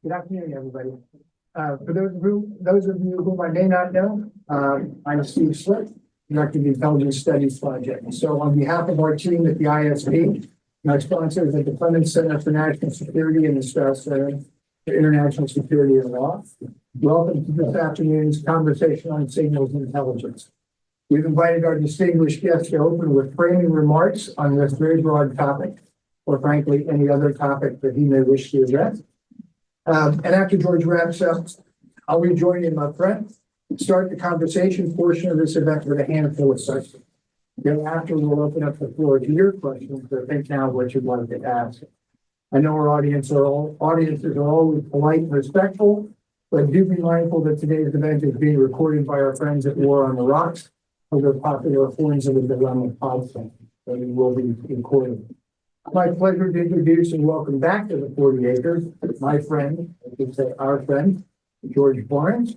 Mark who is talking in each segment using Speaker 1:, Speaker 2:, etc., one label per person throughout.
Speaker 1: Good afternoon, everybody. For those of you whom I may not know, I'm Steve Slick, Director of the Intelligence Studies Project. So on behalf of our team at the ISP, my sponsors at the Clemens Center for National Security and the Strauss Center for International Security and Law, welcome to this afternoon's conversation on signals intelligence. We've invited our distinguished guests to open with framing remarks on this very broad topic, or frankly, any other topic that he may wish to address. And after George wraps up, I'll rejoin him up front, start the conversation portion of this event with a handful of questions. Then after, we'll open up the floor to your questions, but think now what you'd like to ask. I know our audiences are always polite and respectful, but do be mindful that today's event is being recorded by our friends at War on the Rocks, other popular forms of the dilemma podcast, so we will be recorded. My pleasure to introduce and welcome back to the 40 acres, my friend, I should say our friend, George Barnes.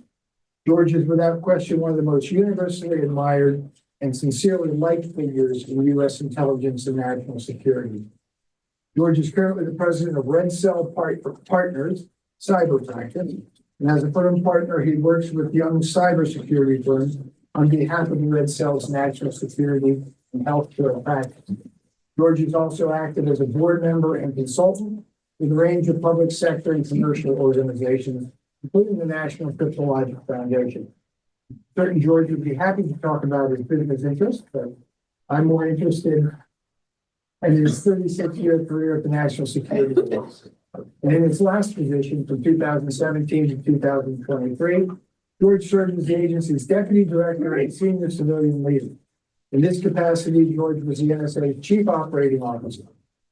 Speaker 1: George is without question one of the most universally admired and sincerely liked figures in U.S. intelligence and national security. George is currently the president of Red Cell Partners, cyber practice, and as a firm partner, he works with young cybersecurity firms on behalf of the Red Cell's national security and healthcare practice. George is also active as a board member and consultant with a range of public sector and commercial organizations, including the National Cryptologic Foundation. Certainly, George would be happy to talk about his business interests, but I'm more interested in his 36-year career at the National Security Agency. And in his last position from 2017 to 2023, George served as the agency's deputy director and senior civilian leader. In this capacity, George was the NSA's chief operating officer,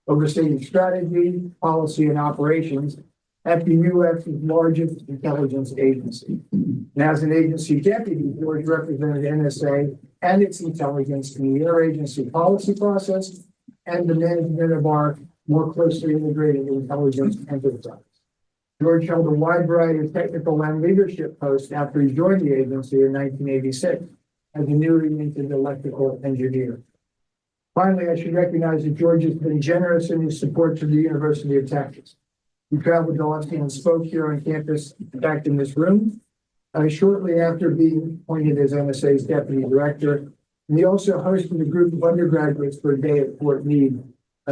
Speaker 1: overseeing strategy, policy, and operations at the U.S.'s largest intelligence agency. And as an agency deputy, George represented NSA and its intelligence in the interagency policy process and the management of our more closely integrated intelligence enterprise. George held a wide variety of technical and leadership posts after he joined the agency in 1986 as a newly minted electrical engineer. Finally, I should recognize that George has been generous in his support to the University of Texas. He traveled to Austin and spoke here on campus, in fact, in this room, shortly after being appointed as NSA's deputy director. And he also hosted a group of undergraduates for a day at Fort Meade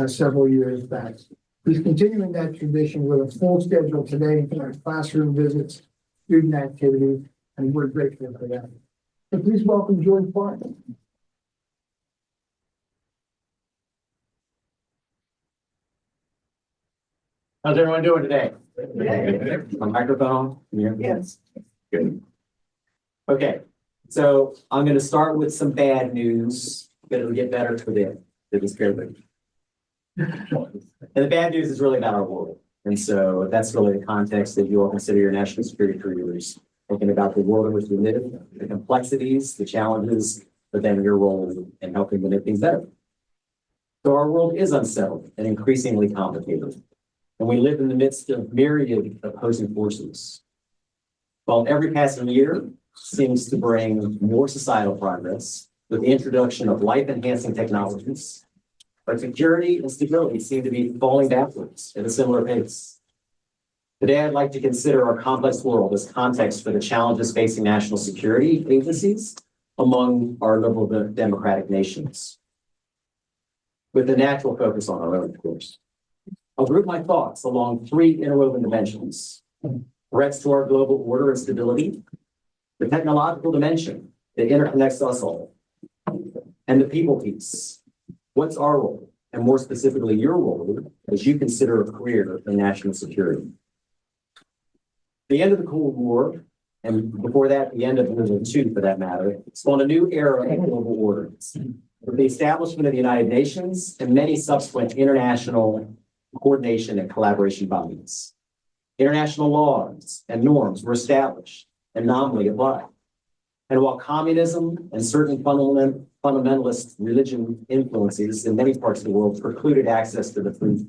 Speaker 1: several years back. He's continuing that tradition with a full schedule today, including classroom visits, student activities, and we're grateful for that. So please welcome George Barnes.
Speaker 2: How's everyone doing today? My microphone? Yes. Good. Okay, so I'm going to start with some bad news, but it'll get better for them. It's good. And the bad news is really about our world. And so that's really the context that you all consider your national security careers, thinking about the world in which we live, the complexities, the challenges, but then your role in helping to make things better. So our world is unsettled and increasingly complicated. And we live in the midst of myriad opposing forces. While every passing year seems to bring more societal progress with the introduction of life-enhancing technologies, our security and stability seem to be falling backwards at a similar pace. Today, I'd like to consider our complex world as context for the challenges facing national security agencies among our liberal democratic nations, with a natural focus on our own, of course. I'll group my thoughts along three interwoven dimensions: threats to our global order and stability, the technological dimension that interconnects us all, and the people piece. What's our role, and more specifically, your role as you consider a career in national security? The end of the Cold War, and before that, the end of World War II, for that matter, spawned a new era of global order, with the establishment of the United Nations and many subsequent international coordination and collaboration bodies. International laws and norms were established and nominally applied. And while communism and certain fundamentalist religion influences in many parts of the world precluded access to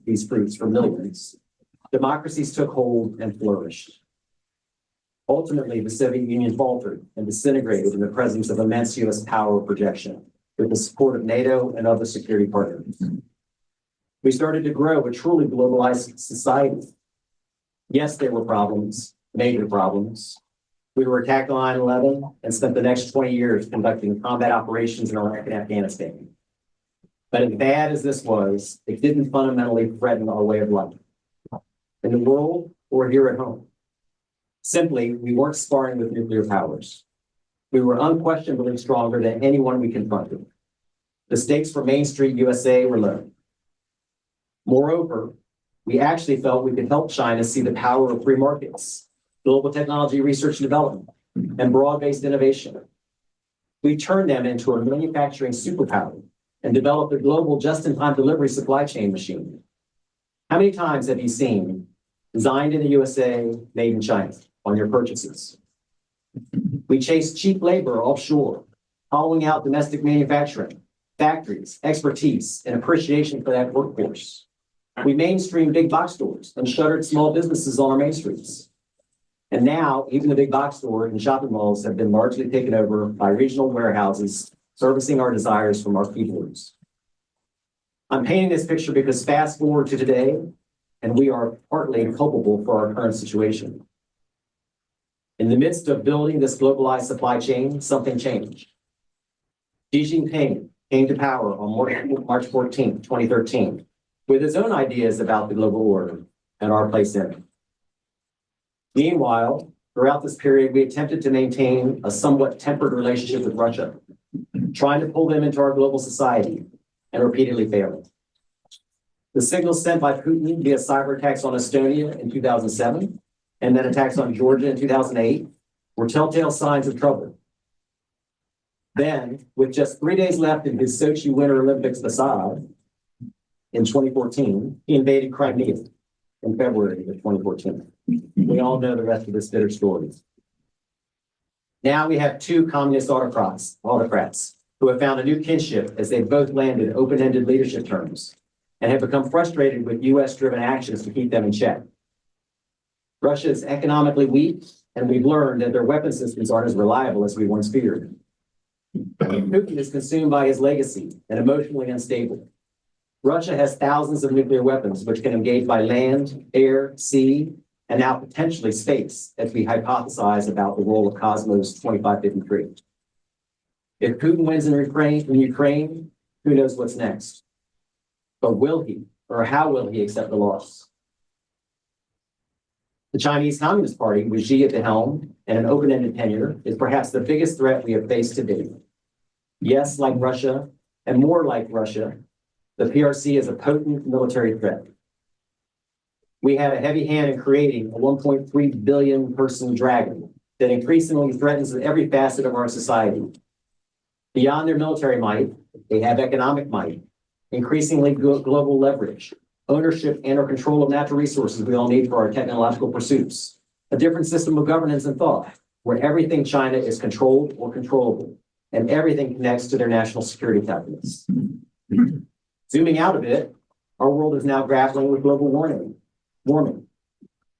Speaker 2: these fruits for millions, democracies took hold and flourished. Ultimately, the Soviet Union faltered and disintegrated in the presence of immense U.S. power projection, with the support of NATO and other security partners. We started to grow a truly globalized society Yes, there were problems, major problems. We were attacked on 9/11 and spent the next 20 years conducting combat operations in Iraq and Afghanistan. But as bad as this was, it didn't fundamentally threaten our way of life in the world or here at home. Simply, we weren't sparring with nuclear powers. We were unquestionably stronger than anyone we confronted. The stakes for Main Street USA were low. Moreover, we actually felt we could help China see the power of free markets, global technology research and development, and broad-based innovation. We turned them into a manufacturing superpower and developed a global just-in-time delivery supply chain machine. How many times have you seen designed in the USA, made in China on your purchases? We chased cheap labor offshore, hollowing out domestic manufacturing, factories, expertise, and appreciation for that workforce. We mainstreamed big box stores and shuttered small businesses on our main streets. And now, even the big box stores and shopping malls have been largely taken over by regional warehouses servicing our desires from our keyboards. I'm painting this picture because fast forward to today, and we are partly culpable for our current situation. In the midst of building this globalized supply chain, something changed. Xi Jinping came to power on March 14, 2013, with his own ideas about the global order and our place in it. Meanwhile, throughout this period, we attempted to maintain a somewhat tempered relationship with Russia, trying to pull them into our global society and repeatedly failing. The signals sent by Putin via cyber attacks on Estonia in 2007 and then attacks on Georgia in 2008 were telltale signs of trouble. Then, with just 3 days left in his Sochi Winter Olympics facade in 2014, he invaded Crimea in February of 2014. We all know the rest of this bitter story. Now we have two communist autocrats who have found a new kinship as they both landed open-ended leadership terms and have become frustrated with US-driven actions to keep them in check. Russia is economically weak, and we've learned that their weapon systems aren't as reliable as we once feared. Putin is consumed by his legacy and emotionally unstable. Russia has thousands of nuclear weapons, which can engage by land, air, sea, and now potentially space, as we hypothesize about the role of Cosmos 2553. If Putin wins in Ukraine, who knows what's next? But will he, or how will he accept the loss? The Chinese Communist Party, with Xi at the helm and an open-ended tenure, is perhaps the biggest threat we have faced to date. Yes, like Russia, and more like Russia, the PRC is a potent military threat. We have a heavy hand in creating a 1.3 billion person dragon that increasingly threatens every facet of our society. Beyond their military might, they have economic might, increasingly global leverage, ownership and or control of natural resources we all need for our technological pursuits, a different system of governance and thought, where everything China is controlled or controllable, and everything connects to their national security calculus. Zooming out a bit, our world is now grappling with global warming.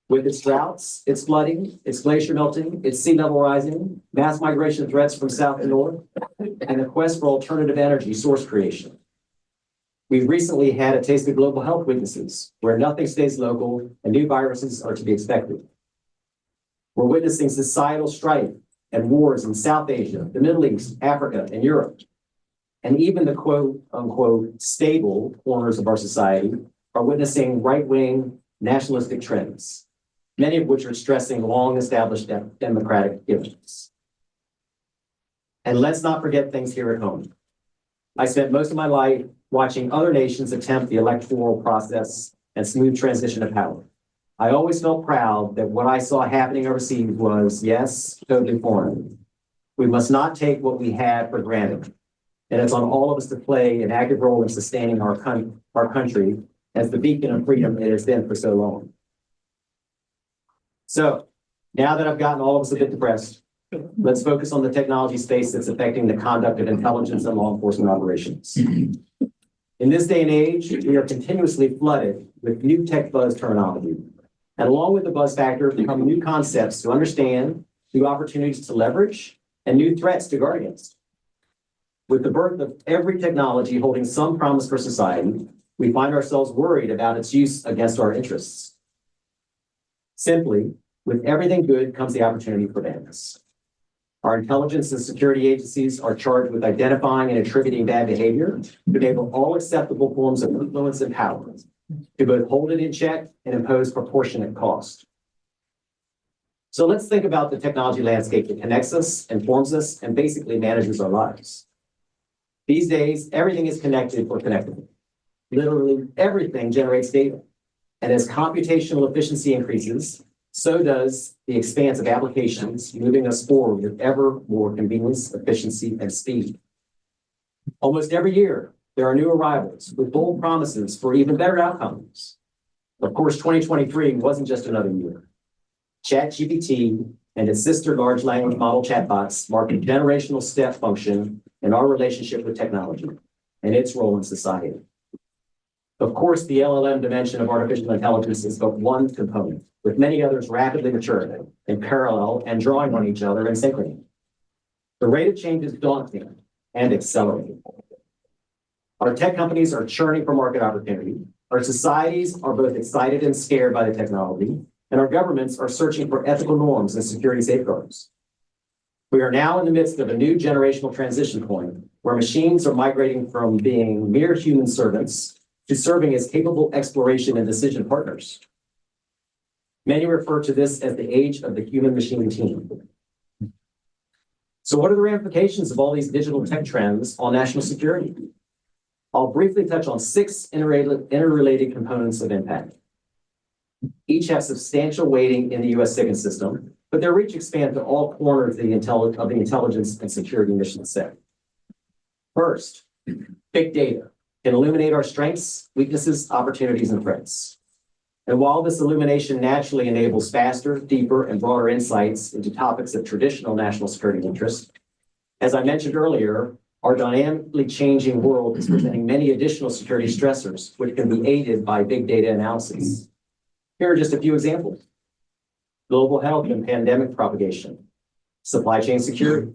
Speaker 2: With its droughts, its flooding, its glacier melting, its sea level rising, mass migration threats from south to north, and the quest for alternative energy source creation. We've recently had a taste of global health weaknesses, where nothing stays local and new viruses are to be expected. We're witnessing societal strife and wars in South Asia, the Middle East, Africa, and Europe. And even the quote unquote stable corners of our society are witnessing right-wing nationalistic trends, many of which are stressing long-established democratic givens. And let's not forget things here at home. I spent most of my life watching other nations attempt the electoral process and smooth transition of power. I always felt proud that what I saw happening overseas was, yes, totally foreign. We must not take what we have for granted. And it's on all of us to play an active role in sustaining our country as the beacon of freedom it has been for so long. So now that I've gotten all of us a bit depressed, let's focus on the technology space that's affecting the conduct of intelligence and law enforcement operations. In this day and age, we are continuously flooded with new tech buzz terminology. And along with the buzz factor come new concepts to understand, new opportunities to leverage, and new threats to guard against. With the birth of every technology holding some promise for society, we find ourselves worried about its use against our interests. Simply, with everything good comes the opportunity for badness. Our intelligence and security agencies are charged with identifying and attributing bad behavior to enable all acceptable forms of influence and power, to both hold it in check and impose proportionate cost. So let's think about the technology landscape that connects us, informs us, and basically manages our lives. These days, everything is connected or connectable. Literally everything generates data. And as computational efficiency increases, so does the expanse of applications, moving us forward with ever more convenience, efficiency, and speed. Almost every year, there are new arrivals with bold promises for even better outcomes. Of course, 2023 wasn't just another year. ChatGPT and its sister large language model chatbots mark a generational step function in our relationship with technology and its role in society. Of course, the LLM dimension of artificial intelligence is but one component, with many others rapidly maturing in parallel and drawing on each other in synchrony. The rate of change is daunting and accelerating. Our tech companies are churning for market opportunity. Our societies are both excited and scared by the technology, and our governments are searching for ethical norms and security safeguards. We are now in the midst of a new generational transition point where machines are migrating from being mere human servants to serving as capable exploration and decision partners. Many refer to this as the age of the human-machine team. So what are the ramifications of all these digital tech trends on national security? I'll briefly touch on 6 interrelated components of impact. Each have substantial weighting in the U.S. SIGINT system, but their reach expands to all corners of the intelligence and security mission set. First, big data can illuminate our strengths, weaknesses, opportunities, and threats. And while this illumination naturally enables faster, deeper, and broader insights into topics of traditional national security interest, as I mentioned earlier, our dynamically changing world is presenting many additional security stressors, which can be aided by big data analysis. Here are just a few examples. Global health and pandemic propagation, supply chain security,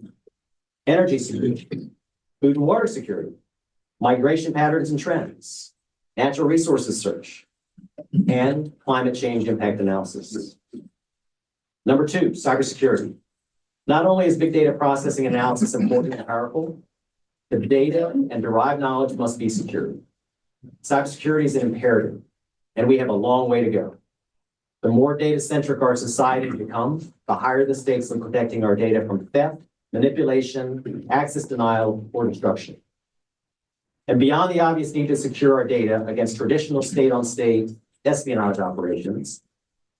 Speaker 2: energy security, food and water security, migration patterns and trends, natural resources search, and climate change impact analysis. Number 2, cybersecurity. Not only is big data processing and analysis important and powerful, the data and derived knowledge must be secured. Cybersecurity is an imperative, and we have a long way to go. The more data-centric our society becomes, the higher the stakes in protecting our data from theft, manipulation, access denial, or destruction. And beyond the obvious need to secure our data against traditional state-on-state espionage operations,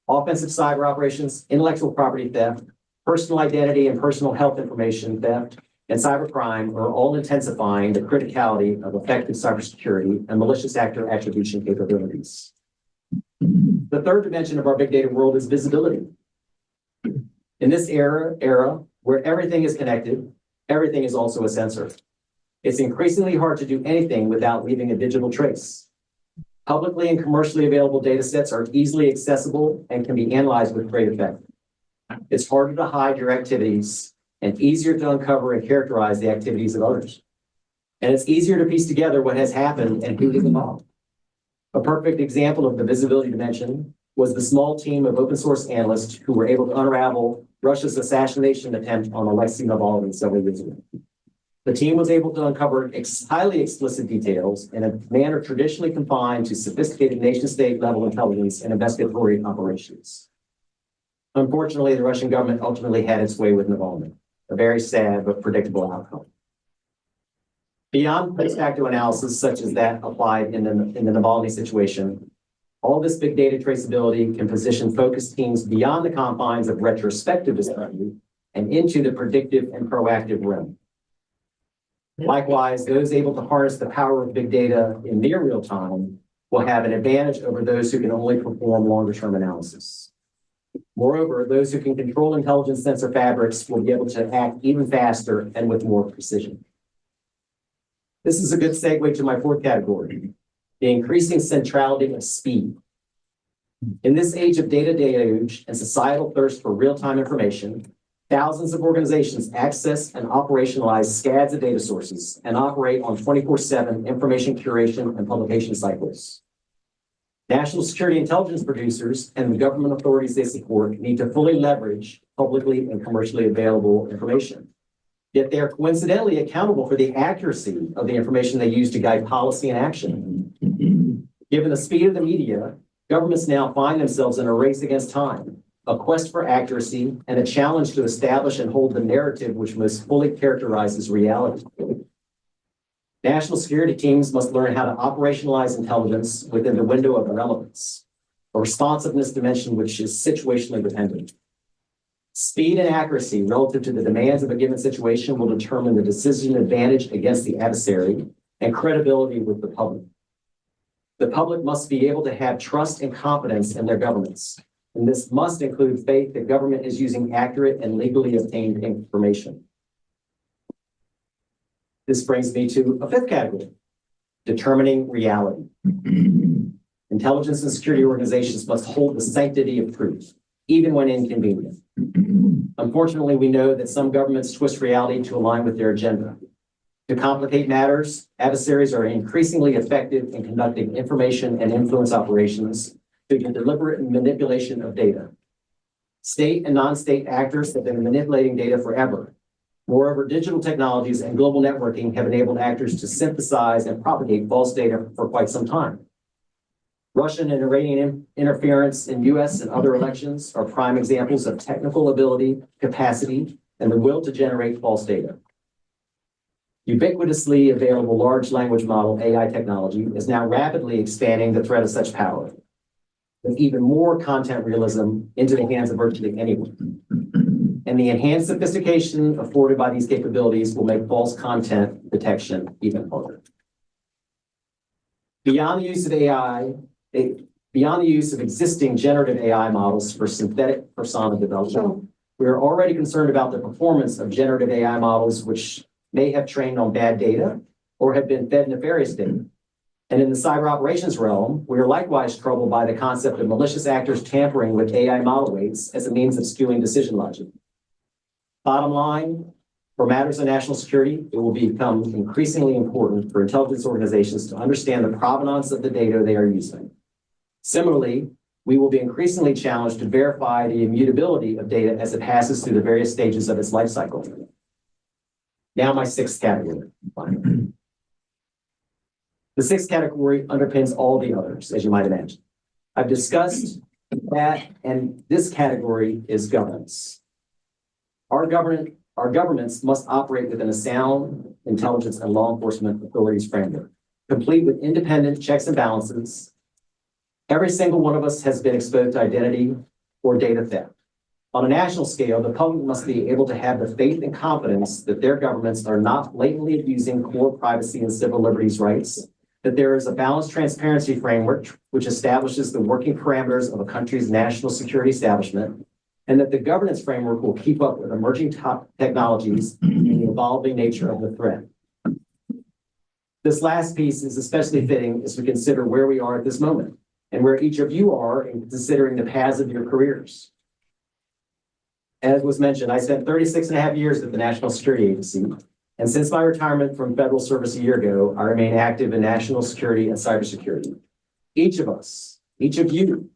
Speaker 2: offensive cyber operations, intellectual property theft, personal identity and personal health information theft, and cybercrime are all intensifying the criticality of effective cybersecurity and malicious actor attribution capabilities. The third dimension of our big data world is visibility. In this era where everything is connected, everything is also a sensor. It's increasingly hard to do anything without leaving a digital trace. Publicly and commercially available data sets are easily accessible and can be analyzed with great effect. It's harder to hide your activities and easier to uncover and characterize the activities of others. And it's easier to piece together what has happened and who is involved. A perfect example of the visibility dimension was the small team of open source analysts who were able to unravel Russia's assassination attempt on Alexei Navalny several years ago. The team was able to uncover highly explicit details in a manner traditionally confined to sophisticated nation-state level intelligence and investigatory operations. Unfortunately, the Russian government ultimately had its way with Navalny, a very sad but predictable outcome. Beyond post facto analysis, such as that applied in the Navalny situation, all this big data traceability can position focused teams beyond the confines of retrospective discovery and into the predictive and proactive realm. Likewise, those able to harness the power of big data in near real time will have an advantage over those who can only perform longer-term analysis. Moreover, those who can control intelligence sensor fabrics will be able to act even faster and with more precision. This is a good segue to my fourth category, the increasing centrality of speed. In this age of data deluge and societal thirst for real-time information, thousands of organizations access and operationalize scads of data sources and operate on 24/7 information curation and publication cycles. National security intelligence producers and the government authorities they support need to fully leverage publicly and commercially available information. Yet they are coincidentally accountable for the accuracy of the information they use to guide policy and action. Given the speed of the media, governments now find themselves in a race against time, a quest for accuracy, and a challenge to establish and hold the narrative which most fully characterizes reality. National security teams must learn how to operationalize intelligence within the window of relevance, a responsiveness dimension which is situationally dependent. Speed and accuracy relative to the demands of a given situation will determine the decision advantage against the adversary and credibility with the public. The public must be able to have trust and confidence in their governments, and this must include faith that government is using accurate and legally obtained information. This brings me to a fifth category, determining reality. Intelligence and security organizations must hold the sanctity of truth, even when inconvenient. Unfortunately, we know that some governments twist reality to align with their agenda. To complicate matters, adversaries are increasingly effective in conducting information and influence operations through the deliberate manipulation of data. State and non-state actors have been manipulating data forever. Moreover, digital technologies and global networking have enabled actors to synthesize and propagate false data for quite some time. Russian and Iranian interference in US and other elections are prime examples of technical ability, capacity, and the will to generate false data. Ubiquitously available large language model AI technology is now rapidly expanding the threat of such power, with even more content realism into the hands of virtually anyone. And the enhanced sophistication afforded by these capabilities will make false content detection even harder. Beyond the use of AI, beyond the use of existing generative AI models for synthetic persona development, we are already concerned about the performance of generative AI models which may have trained on bad data or have been fed nefarious data. And in the cyber operations realm, we are likewise troubled by the concept of malicious actors tampering with AI model weights as a means of skewing decision logic. Bottom line, for matters of national security, it will become increasingly important for intelligence organizations to understand the provenance of the data they are using. Similarly, we will be increasingly challenged to verify the immutability of data as it passes through the various stages of its life cycle. Now my sixth category. The sixth category underpins all the others, as you might imagine. I've discussed that, and this category is governance. Our governments must operate within a sound intelligence and law enforcement authorities framework, complete with independent checks and balances. Every single one of us has been exposed to identity or data theft. On a national scale, the public must be able to have the faith and confidence that their governments are not blatantly abusing core privacy and civil liberties rights, that there is a balanced transparency framework which establishes the working parameters of a country's national security establishment, and that the governance framework will keep up with emerging top technologies and the evolving nature of the threat. This last piece is especially fitting as we consider where we are at this moment and where each of you are in considering the paths of your careers. As was mentioned, I spent 36 and a half years at the National Security Agency, and since my retirement from federal service a year ago, I remain active in national security and cybersecurity. Each of us, each of you,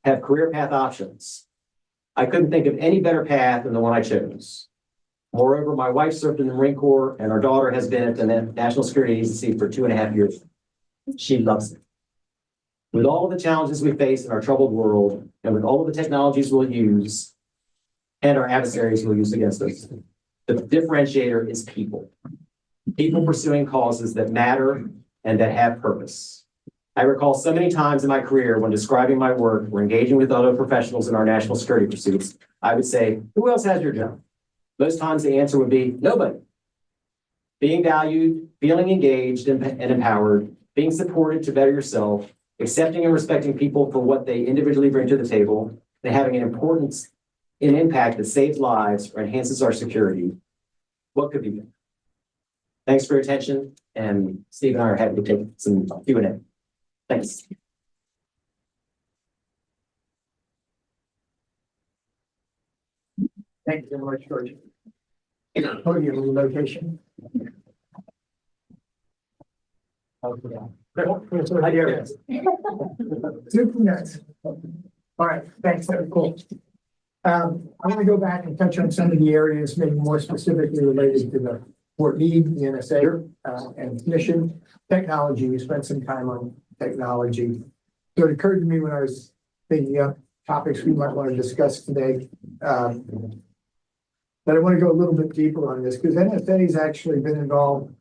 Speaker 2: have career path options. I couldn't think of any better path than the one I chose. Moreover, my wife served in the Marine Corps, and our daughter has been at the National Security Agency for 2.5 years. She loves it. With all of the challenges we face in our troubled world, and with all of the technologies we'll use, and our adversaries will use against us, the differentiator is people. People pursuing causes that matter and that have purpose. I recall so many times in my career when describing my work or engaging with other professionals in our national security pursuits, I would say, who else has your job? Most times the answer would be nobody. Being valued, feeling engaged and empowered, being supported to better yourself, accepting and respecting people for what they individually bring to the table, and having an impact that saves lives or enhances our security. What could be done? Thanks for your attention, and Steve and I are happy to take some Q&A. Thanks.
Speaker 1: Thank you very much, George. Podium location. Okay. Hi, Gary. Super nice. All right, thanks, that was cool. I want to go back and touch on some of the areas, maybe more specifically related to the Fort Meade, the NSA, and mission technology. We spent some time on technology. So it occurred to me when I was thinking up topics we might want to discuss today, that I want to go a little bit deeper on this because NSA has actually been involved,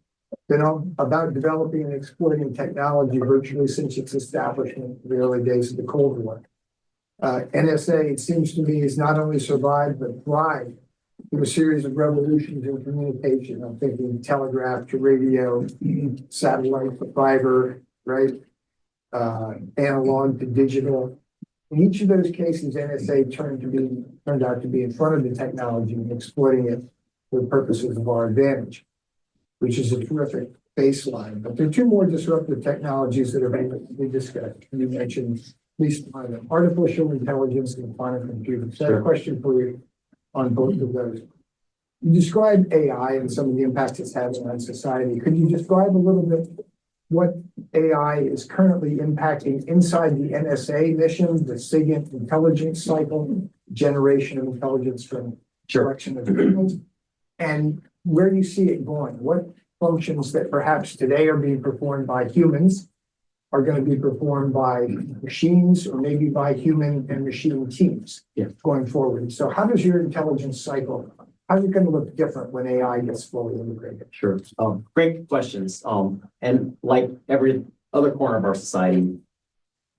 Speaker 1: about developing and exploiting technology virtually since its establishment in the early days of the Cold War. NSA, it seems to me, has not only survived but thrived through a series of revolutions in communication. I'm thinking telegraph to radio, satellite to fiber, right? Analog to digital. In each of those cases, NSA turned out to be in front of the technology and exploiting it for the purposes of our advantage, which is a terrific baseline. But there are two more disruptive technologies that are being discussed. You mentioned at least one of them, artificial intelligence and quantum computing. So I have a question for you on both of those. You described AI and some of the impacts it's having on society. Could you describe a little bit what AI is currently impacting inside the NSA mission, the SIGINT intelligence cycle, generation of intelligence from collection of signals, and where you see it going? What functions that perhaps today are being performed by humans are going to be performed by machines or maybe by human and machine teams going forward? So how does your intelligence cycle, how's it going to look different when AI gets fully integrated?
Speaker 2: Sure. Great questions. And like every other corner of our society,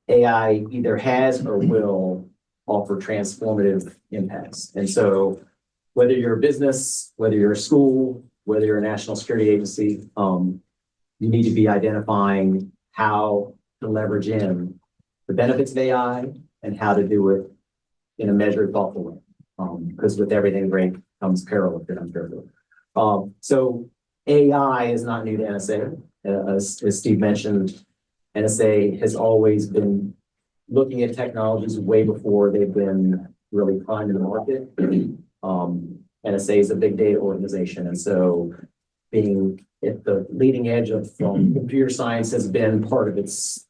Speaker 2: AI either has or will offer transformative impacts. And so whether you're a business, whether you're a school, whether you're a national security agency, you need to be identifying how to leverage in the benefits of AI and how to do it in a measured, thoughtful way. Because with everything great comes peril, if I'm careful. So AI is not new to NSA. As Steve mentioned, NSA has always been looking at technologies way before they've been really primed in the market. NSA is a big data organization, and so being at the leading edge of computer science has been part of its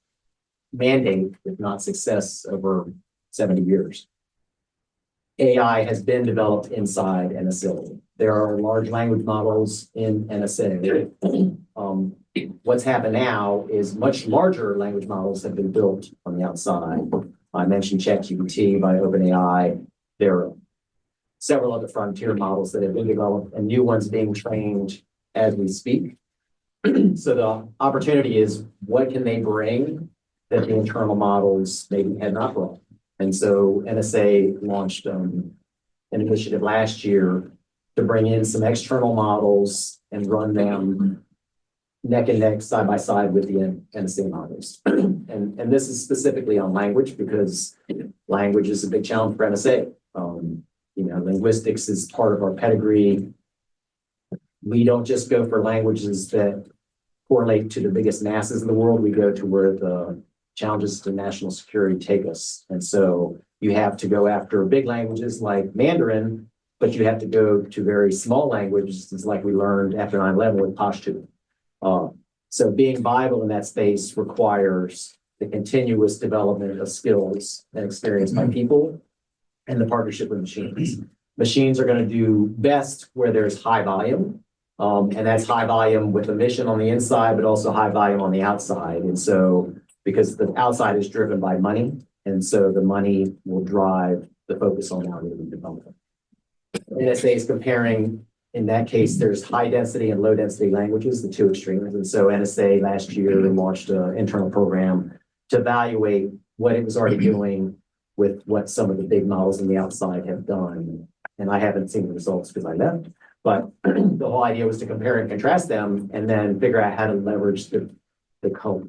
Speaker 2: mandate, if not success, over 70 years. AI has been developed inside NSA. There are large language models in NSA. What's happened now is much larger language models have been built on the outside. I mentioned ChatGPT by OpenAI. There are several other frontier models that have been developed and new ones being trained as we speak. So the opportunity is, what can they bring that the internal models maybe had not brought? And so NSA launched an initiative last year to bring in some external models and run them neck and neck, side by side with the NSA models. And this is specifically on language because language is a big challenge for NSA. Linguistics is part of our pedigree. We don't just go for languages that correlate to the biggest masses in the world. We go to where the challenges to national security take us. And so you have to go after big languages like Mandarin, but you have to go to very small languages, like we learned after 9/11 with Pashto. So being viable in that space requires the continuous development of skills and experience by people and the partnership with machines. Machines are going to do best where there's high volume, and that's high volume with a mission on the inside, but also high volume on the outside. And so because the outside is driven by money, and so the money will drive the focus on algorithm development. NSA is comparing, in that case, there's high density and low density languages, the two extremes. And so NSA last year launched an internal program to evaluate what it was already doing with what some of the big models on the outside have done. And I haven't seen the results because I left, but the whole idea was to compare and contrast them and then figure out how to leverage the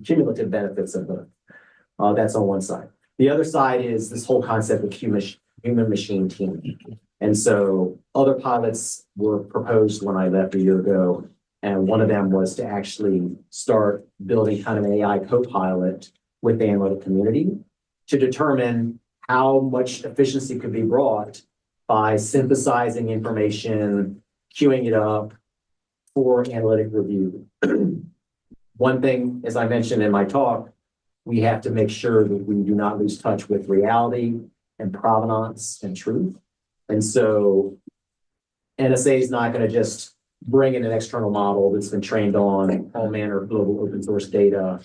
Speaker 2: cumulative benefits of both. That's on one side. The other side is this whole concept of human-machine teaming. And so other pilots were proposed when I left a year ago, and one of them was to actually start building kind of an AI co-pilot with the analytic community to determine how much efficiency could be brought by synthesizing information, queuing it up for analytic review. one thing, as I mentioned in my talk, we have to make sure that we do not lose touch with reality and provenance and truth. And so NSA is not going to just bring in an external model that's been trained on all manner of global open source data,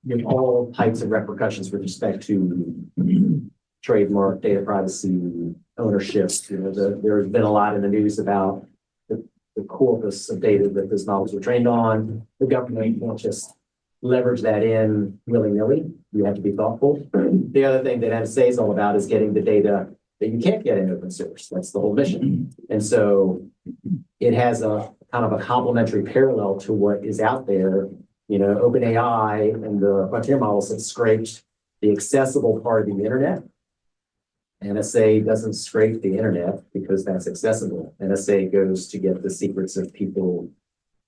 Speaker 2: with all types of repercussions with respect to trademark, data privacy, ownership. There's been a lot in the news about the corpus of data that those models were trained on. The government won't just leverage that in willy-nilly. You have to be thoughtful. The other thing that NSA is all about is getting the data that you can't get in open source. That's the whole mission. And so it has a kind of a complementary parallel to what is out there. OpenAI and the frontier models have scraped the accessible part of the internet. NSA doesn't scrape the internet because that's accessible. NSA goes to get the secrets of people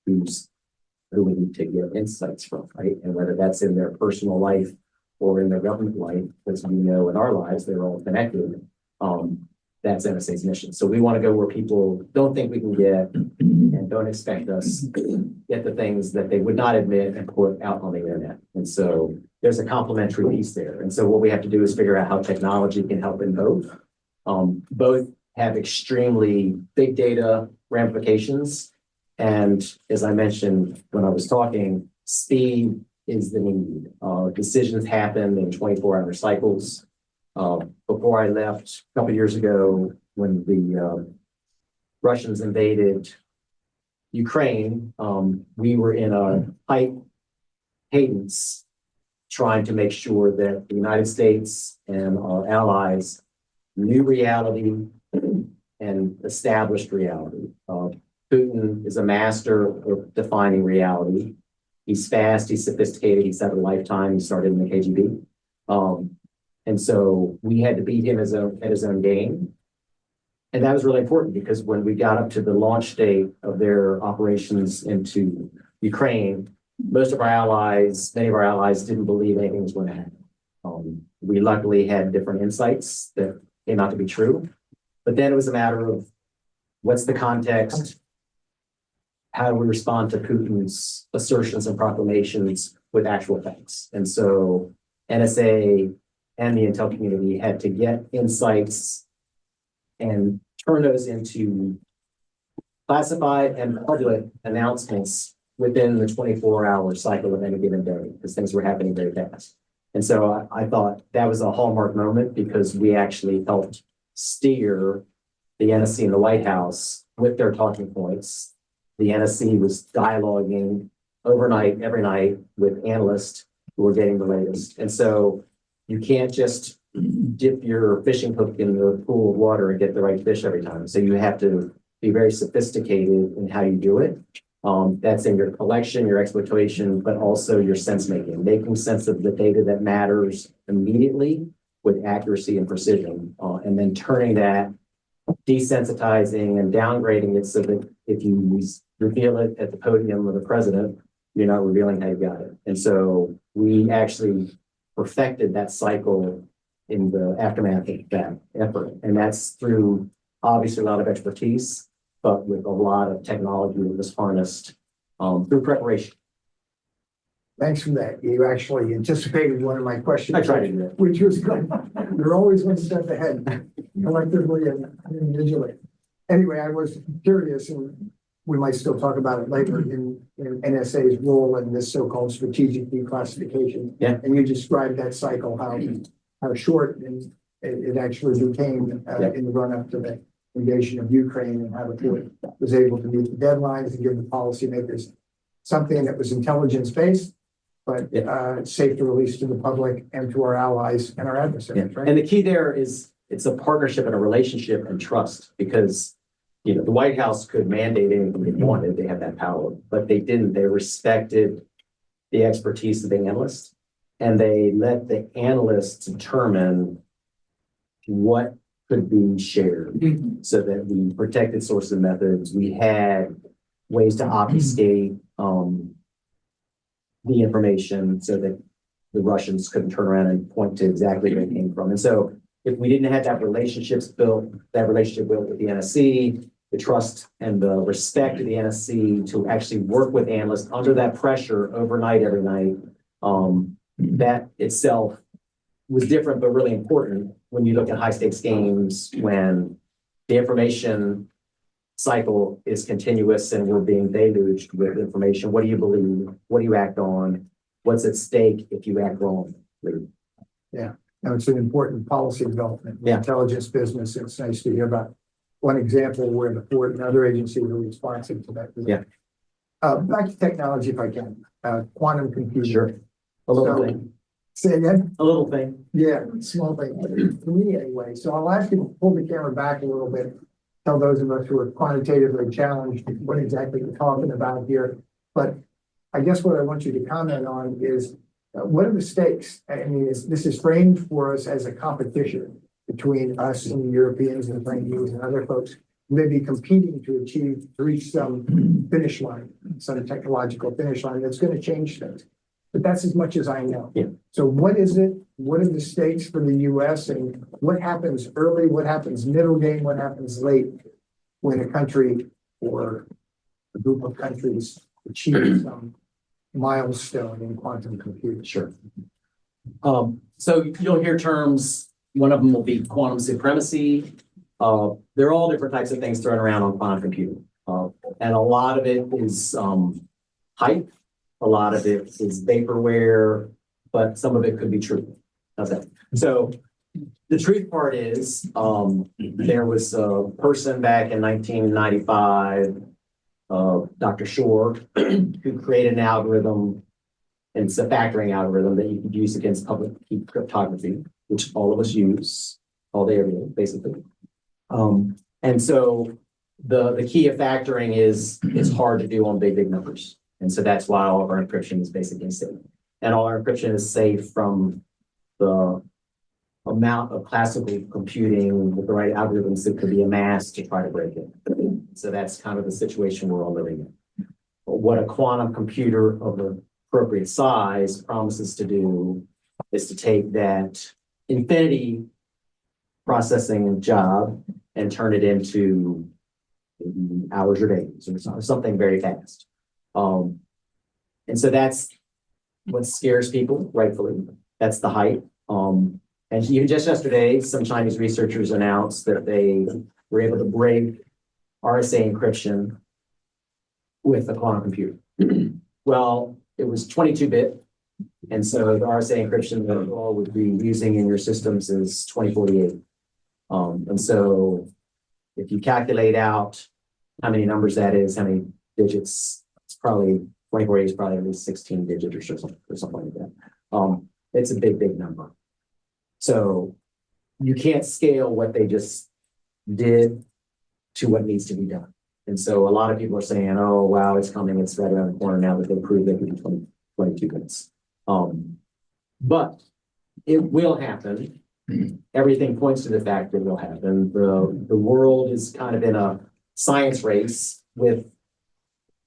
Speaker 2: who we need to get insights from, right? And whether that's in their personal life or in their government life, as we know in our lives, they're all connected. That's NSA's mission. So we want to go where people don't think we can get and don't expect us to get the things that they would not admit and put out on the internet. And so there's a complementary piece there. And so what we have to do is figure out how technology can help in both. Both have extremely big data ramifications. And as I mentioned when I was talking, speed is the need. Decisions happen in 24-hour cycles. Before I left a couple of years ago, when the Russians invaded Ukraine, we were in a tight cadence trying to make sure that the United States and our allies knew reality and established reality. Putin is a master of defining reality. He's fast, he's sophisticated, he's had a lifetime, he started in the KGB. And so we had to beat him at his own game. And that was really important because when we got up to the launch date of their operations into Ukraine, most of our allies, many of our allies didn't believe anything was going to happen. We luckily had different insights that came out to be true. But then it was a matter of what's the context? How do we respond to Putin's assertions and proclamations with actual facts? And so NSA and the intel community had to get insights and turn those into classified and public announcements within the 24-hour cycle of any given day, because things were happening very fast. And so I thought that was a hallmark moment because we actually helped steer the NSC and the White House with their talking points. The NSC was dialoguing overnight, every night with analysts who were getting the latest. And so you can't just dip your fishing hook in the pool of water and get the right fish every time. So you have to be very sophisticated in how you do it. That's in your collection, your exploitation, but also your sense making, making sense of the data that matters immediately with accuracy and precision, and then turning that, desensitizing and downgrading it so that if you reveal it at the podium of the president, you're not revealing how you got it. And so we actually perfected that cycle in the aftermath of that effort. And that's through obviously a lot of expertise, but with a lot of technology that was harnessed through preparation.
Speaker 1: Thanks for that. You actually anticipated one of my questions.
Speaker 2: I tried to do that.
Speaker 1: Which was good. You're always one step ahead, collectively and individually. Anyway, I was curious, and we might still talk about it later, in NSA's role in this so-called strategic declassification.
Speaker 2: Yeah.
Speaker 1: And you described that cycle, how short it actually became in the run-up to the invasion of Ukraine, and how the court was able to meet the deadlines and give the policymakers something that was intelligence-based, but safe to release to the public and to our allies and our adversaries, right?
Speaker 2: And the key there is it's a partnership and a relationship and trust, because the White House could mandate anything they wanted. They had that power, but they didn't. They respected the expertise of the analysts, and they let the analysts determine what could be shared, so that we protected sources and methods. We had ways to obfuscate the information so that the Russians couldn't turn around and point to exactly where it came from. And so if we didn't have that relationship built with the NSC, the trust and the respect of the NSC to actually work with analysts under that pressure overnight, every night. That itself was different, but really important when you look at high stakes games, when the information cycle is continuous and we're being deluged with information. What do you believe? What do you act on? What's at stake if you act wrong?
Speaker 1: Now, it's an important policy development,
Speaker 2: Yeah.
Speaker 1: intelligence business. It's nice to hear about one example where the Ford and other agencies are responsive to that.
Speaker 2: Yeah.
Speaker 1: Back to technology, if I can, quantum computing.
Speaker 2: Sure. A little
Speaker 1: So-
Speaker 2: thing.
Speaker 1: Say again?
Speaker 2: A little thing.
Speaker 1: Yeah, small thing, for me anyway. So I'll ask you to pull the camera back a little bit. Tell those of us who are quantitatively challenged what exactly you're talking about here. But I guess what I want you to comment on is, what are the stakes? I mean, this is framed for us as a competition between us and the Europeans and the Chinese and other folks. Maybe competing to reach some finish line, some technological finish line that's going to change things. But that's as much as I know.
Speaker 2: Yeah.
Speaker 1: So what is it? What are the stakes for the US and what happens early? What happens middle game? What happens late when a country or a group of countries achieves some milestone in quantum computing?
Speaker 2: Sure. So you'll hear terms, one of them will be quantum supremacy. There are all different types of things thrown around on quantum computing. And a lot of it is hype. A lot of it is vaporware, but some of it could be true. Okay. So the truth part is, there was a person back in 1995, Dr. Shore, who created an algorithm, and it's a factoring algorithm that you could use against public key cryptography, which all of us use all day, every day, basically. And so the key of factoring is it's hard to do on big numbers. And so that's why all of our encryption is basically safe. And all our encryption is safe from the amount of classical computing with the right algorithms that could be amassed to try to break it. So that's kind of the situation we're all living in. But what a quantum computer of the appropriate size promises to do is to take that infinity processing job and turn it into hours or days or something very fast. And so that's what scares people, rightfully. That's the hype. And even just yesterday, some Chinese researchers announced that they were able to break RSA encryption with a quantum computer. Well, it was 22-bit. And so the RSA encryption that you all would be using in your systems is 2048. And so if you calculate out how many numbers that is, how many digits, it's probably 2048 is probably at least 16 digits or something like that. It's a big number. So you can't scale what they just did to what needs to be done. And so a lot of people are saying, oh, wow, it's coming. It's right around the corner now that they proved they can do 22 bits. But it will happen. Everything points to the fact that it will happen. The world is kind of in a science race with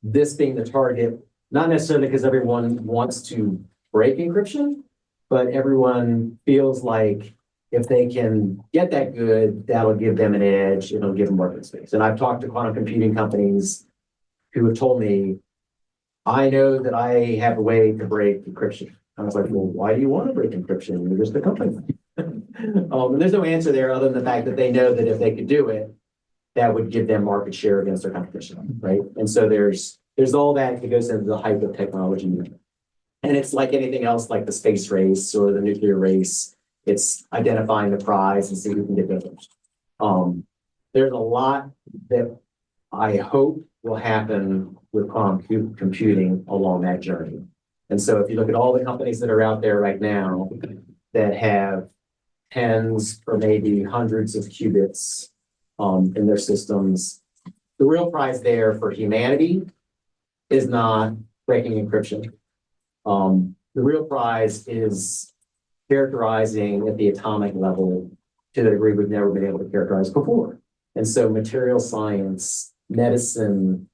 Speaker 2: this being the target, not necessarily because everyone wants to break encryption, but everyone feels like if they can get that good, that'll give them an edge, it'll give them market space. And I've talked to quantum computing companies who have told me, I know that I have a way to break encryption. I was like, well, why do you want to break encryption? You're just a company. And there's no answer there other than the fact that they know that if they could do it, that would give them market share against their competition, right? And so there's all that goes into the hype of technology. And it's like anything else, like the space race or the nuclear race. It's identifying the prize and see who can get there first. There's a lot that I hope will happen with quantum computing along that journey. And so if you look at all the companies that are out there right now that have tens or maybe hundreds of qubits in their systems, the real prize there for humanity is not breaking encryption. The real prize is characterizing at the atomic level to the degree we've never been able to characterize before. And so material science, medicine,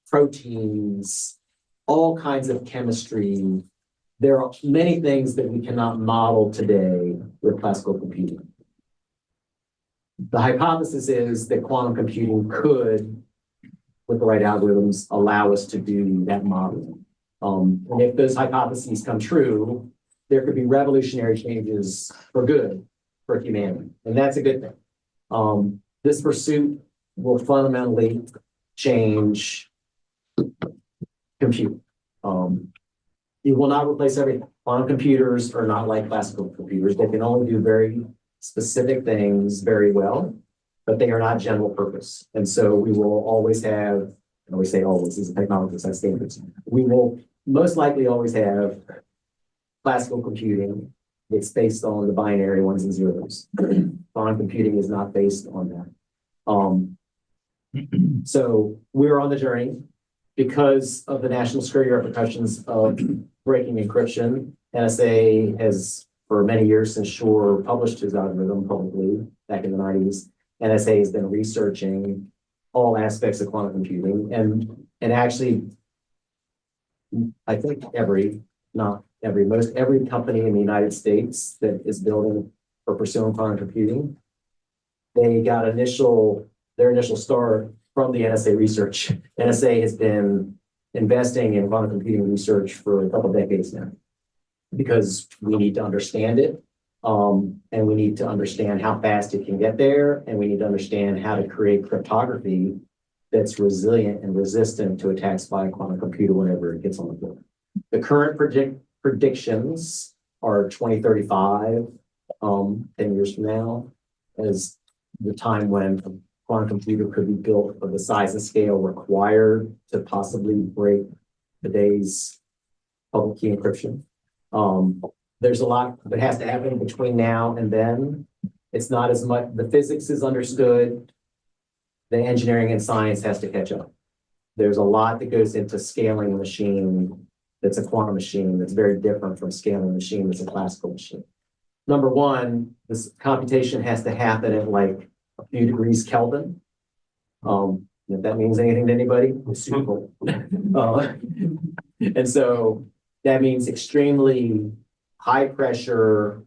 Speaker 2: proteins, all kinds of chemistry, there are many things that we cannot model today with classical computing. The hypothesis is that quantum computing could, with the right algorithms, allow us to do that modeling. And if those hypotheses come true, there could be revolutionary changes for good for humanity, and that's a good thing. This pursuit will fundamentally change computing. It will not replace everything. Quantum computers are not like classical computers. They can only do very specific things very well, but they are not general purpose. And so we will always have, I always say always, as a technologist, that's standards. We will most likely always have classical computing. It's based on the binary ones and zeros. Quantum computing is not based on that. So we're on the journey because of the national security repercussions of breaking encryption. NSA has, for many years since Shore published his algorithm publicly back in the 90s, NSA has been researching all aspects of quantum computing, and actually, I think most every company in the United States that is building or pursuing quantum computing, they got their initial start from the NSA research. NSA has been investing in quantum computing research for a couple of decades now, because we need to understand it, and we need to understand how fast it can get there, and we need to understand how to create cryptography that's resilient and resistant to attacks by a quantum computer whenever it gets on the board. The current predictions are 2035, 10 years from now, as the time when a quantum computer could be built of the size and scale required to possibly break today's public key encryption. There's a lot that has to happen between now and then. It's not as much, the physics is understood. The engineering and science has to catch up. There's a lot that goes into scaling a machine that's a quantum machine that's very different from scaling a machine that's a classical machine. Number one, this computation has to happen at like a few degrees Kelvin. If that means anything to anybody, it's super cool. And so that means extremely high pressure,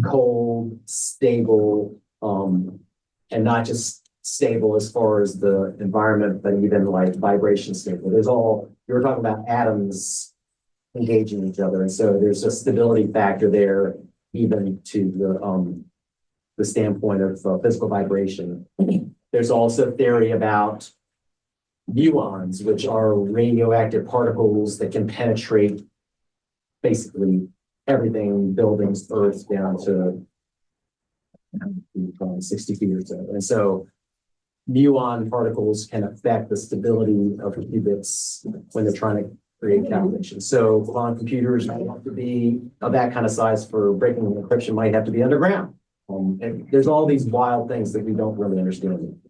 Speaker 2: cold, stable, and not just stable as far as the environment, but even like vibration stable. You were talking about atoms engaging each other. And so there's a stability factor there, even to the standpoint of physical vibration. There's also theory about muons, which are radioactive particles that can penetrate basically everything, buildings, earth, down to 60 feet or so. And so muon particles can affect the stability of qubits when they're trying to create calculations. So quantum computers might have to be of that kind of size for breaking encryption, might have to be underground. And there's all these wild things that we don't really understand.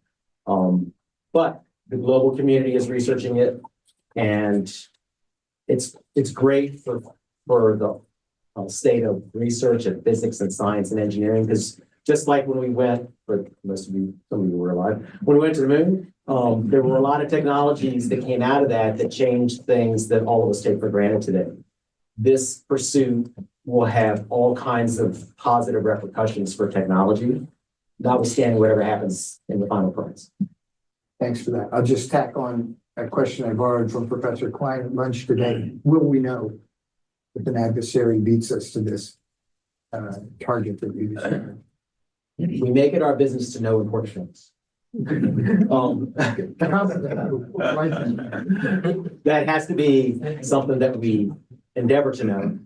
Speaker 2: But the global community is researching it, and it's great for the state of research and physics and science and engineering, because just like when we went, for most of you, some of you were alive, when we went to the moon, there were a lot of technologies that came out of that changed things that all of us take for granted today. This pursuit will have all kinds of positive repercussions for technology, notwithstanding whatever happens in the final prize.
Speaker 1: Thanks for that. I'll just tack on a question I borrowed from Professor Klein at lunch today. Will we know if an adversary beats us to this target that we described?
Speaker 2: We make it our business to know important things. That has to be something that we endeavor to know.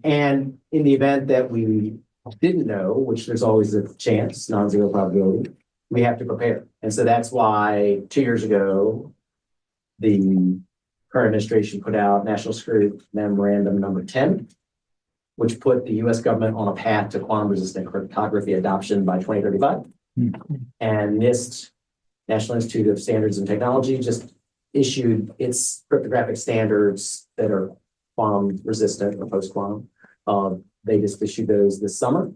Speaker 2: And in the event that we didn't know, which there's always a chance, non-zero probability, we have to prepare. And so that's why 2 years ago, the current administration put out National Security Memorandum number 10, which put the US government on a path to quantum resistant cryptography adoption by 2035. And NIST, National Institute of Standards and Technology, just issued its cryptographic standards that are quantum resistant or post-quantum. They just issued those this summer.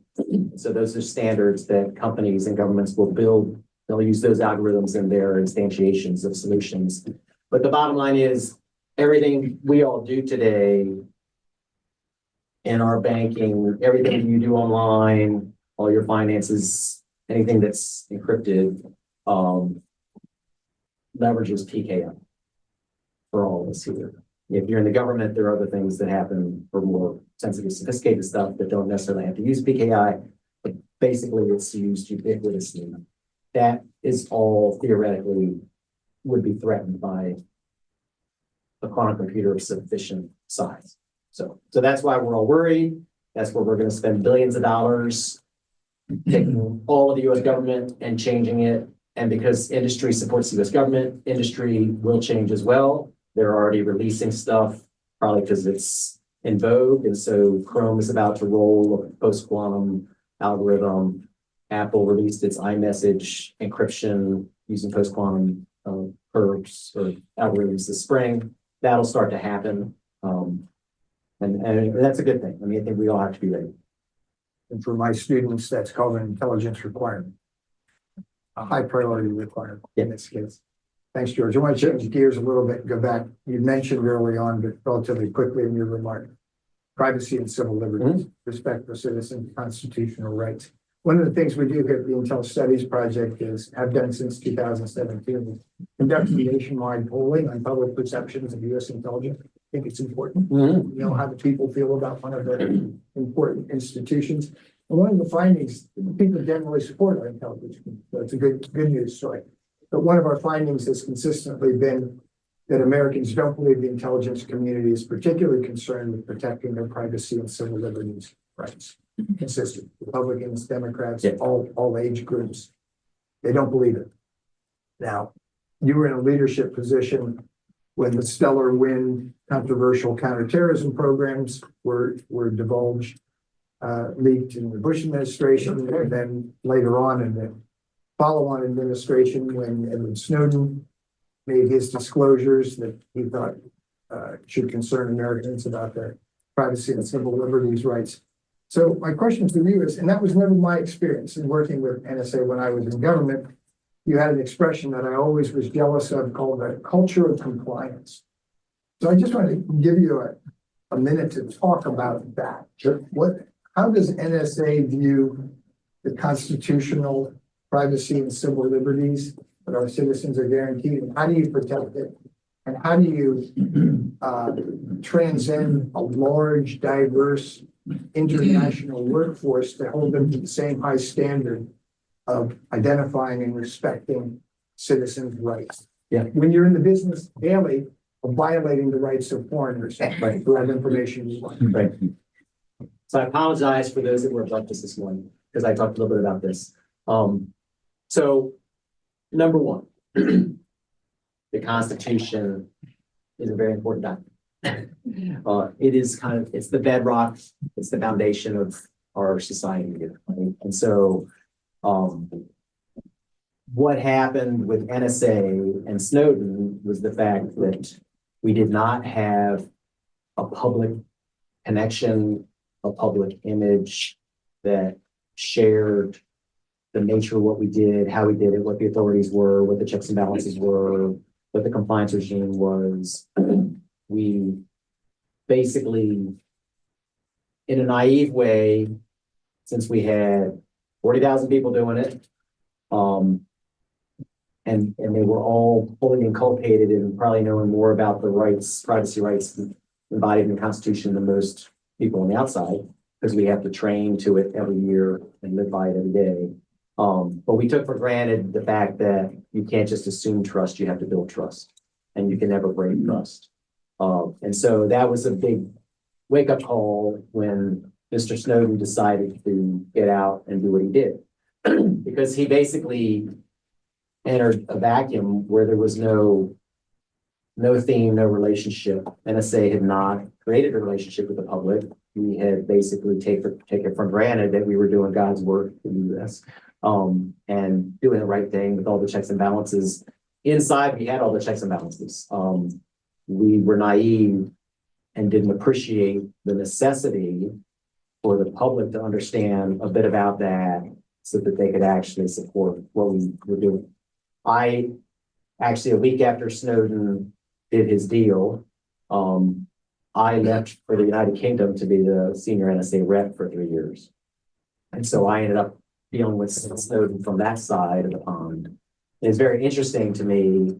Speaker 2: So those are standards that companies and governments will build. They'll use those algorithms in their instantiations of solutions. But the bottom line is everything we all do today in our banking, everything you do online, all your finances, anything that's encrypted, leverages PKI for all of us here. If you're in the government, there are other things that happen for more sensitive, sophisticated stuff that don't necessarily have to use PKI, but basically it's used ubiquitously. That is all theoretically would be threatened by a quantum computer of sufficient size. So that's why we're all worried. That's where we're going to spend billions of dollars taking all of the US government and changing it. And because industry supports the US government, industry will change as well. They're already releasing stuff, probably because it's in vogue. And so Chrome is about to roll a post-quantum algorithm. Apple released its iMessage encryption using post-quantum curves or algorithms this spring. That'll start to happen. And that's a good thing. I mean, I think we all have to be ready.
Speaker 1: And for my students, that's called an intelligence requirement. A high priority requirement in this case. Thanks, George. I want to change gears a little bit and go back. You mentioned early on, but relatively quickly in your remark, privacy and civil liberties, respect for citizens, constitutional rights. One of the things we do here at the Intel Studies Project is, have done since 2017, conduct nationwide polling on public perceptions of U.S. intelligence. I think it's important. You know how the people feel about one of the important institutions. And one of the findings, people generally support our intelligence. So it's a good news story. But one of our findings has consistently been that Americans don't believe the intelligence community is particularly concerned with protecting their privacy and civil liberties rights. Consistent. Republicans, Democrats, all age groups. They don't believe it. Now, you were in a leadership position when the stellar wind controversial counterterrorism programs were divulged, leaked in the Bush administration, and then later on in the follow-on administration when Edward Snowden made his disclosures that he thought should concern Americans about their privacy and civil liberties rights. So my question to you is, and that was never my experience in working with NSA when I was in government, you had an expression that I always was jealous of called the culture of compliance. So I just want to give you a minute to talk about that. Sure. How does NSA view the constitutional privacy and civil liberties that our citizens are guaranteed? And how do you protect it? And how do you transcend a large, diverse international workforce to hold them to the same high standard of identifying and respecting citizens' rights?
Speaker 2: Yeah.
Speaker 1: When you're in the business daily of violating the rights of foreigners, right, who have information you want.
Speaker 2: Right. So I apologize for those that were about this morning, because I talked a little bit about this. So number one, the Constitution is a very important document. It is it's the bedrock, it's the foundation of our society here. Right? And so what happened with NSA and Snowden was the fact that we did not have a public connection, a public image that shared the nature of what we did, how we did it, what the authorities were, what the checks and balances were, what the compliance regime was. We basically, in a naive way, since we had 40,000 people doing it, and they were all fully inculcated and probably knowing more about the rights, privacy rights embodied in the Constitution than most people on the outside, because we have to train to it every year and live by it every day. But we took for granted the fact that you can't just assume trust, you have to build trust, and you can never break trust. And so that was a big wake-up call when Mr. Snowden decided to get out and do what he did, because he basically entered a vacuum where there was no theme, no relationship. NSA had not created a relationship with the public. We had basically taken for granted that we were doing God's work in the US, and doing the right thing with all the checks and balances. Inside, we had all the checks and balances. We were naive and didn't appreciate the necessity for the public to understand a bit about that so that they could actually support what we were doing. I actually, a week after Snowden did his deal, I left for the United Kingdom to be the senior NSA rep for 3 years. And so I ended up dealing with Snowden from that side of the pond. And it's very interesting to me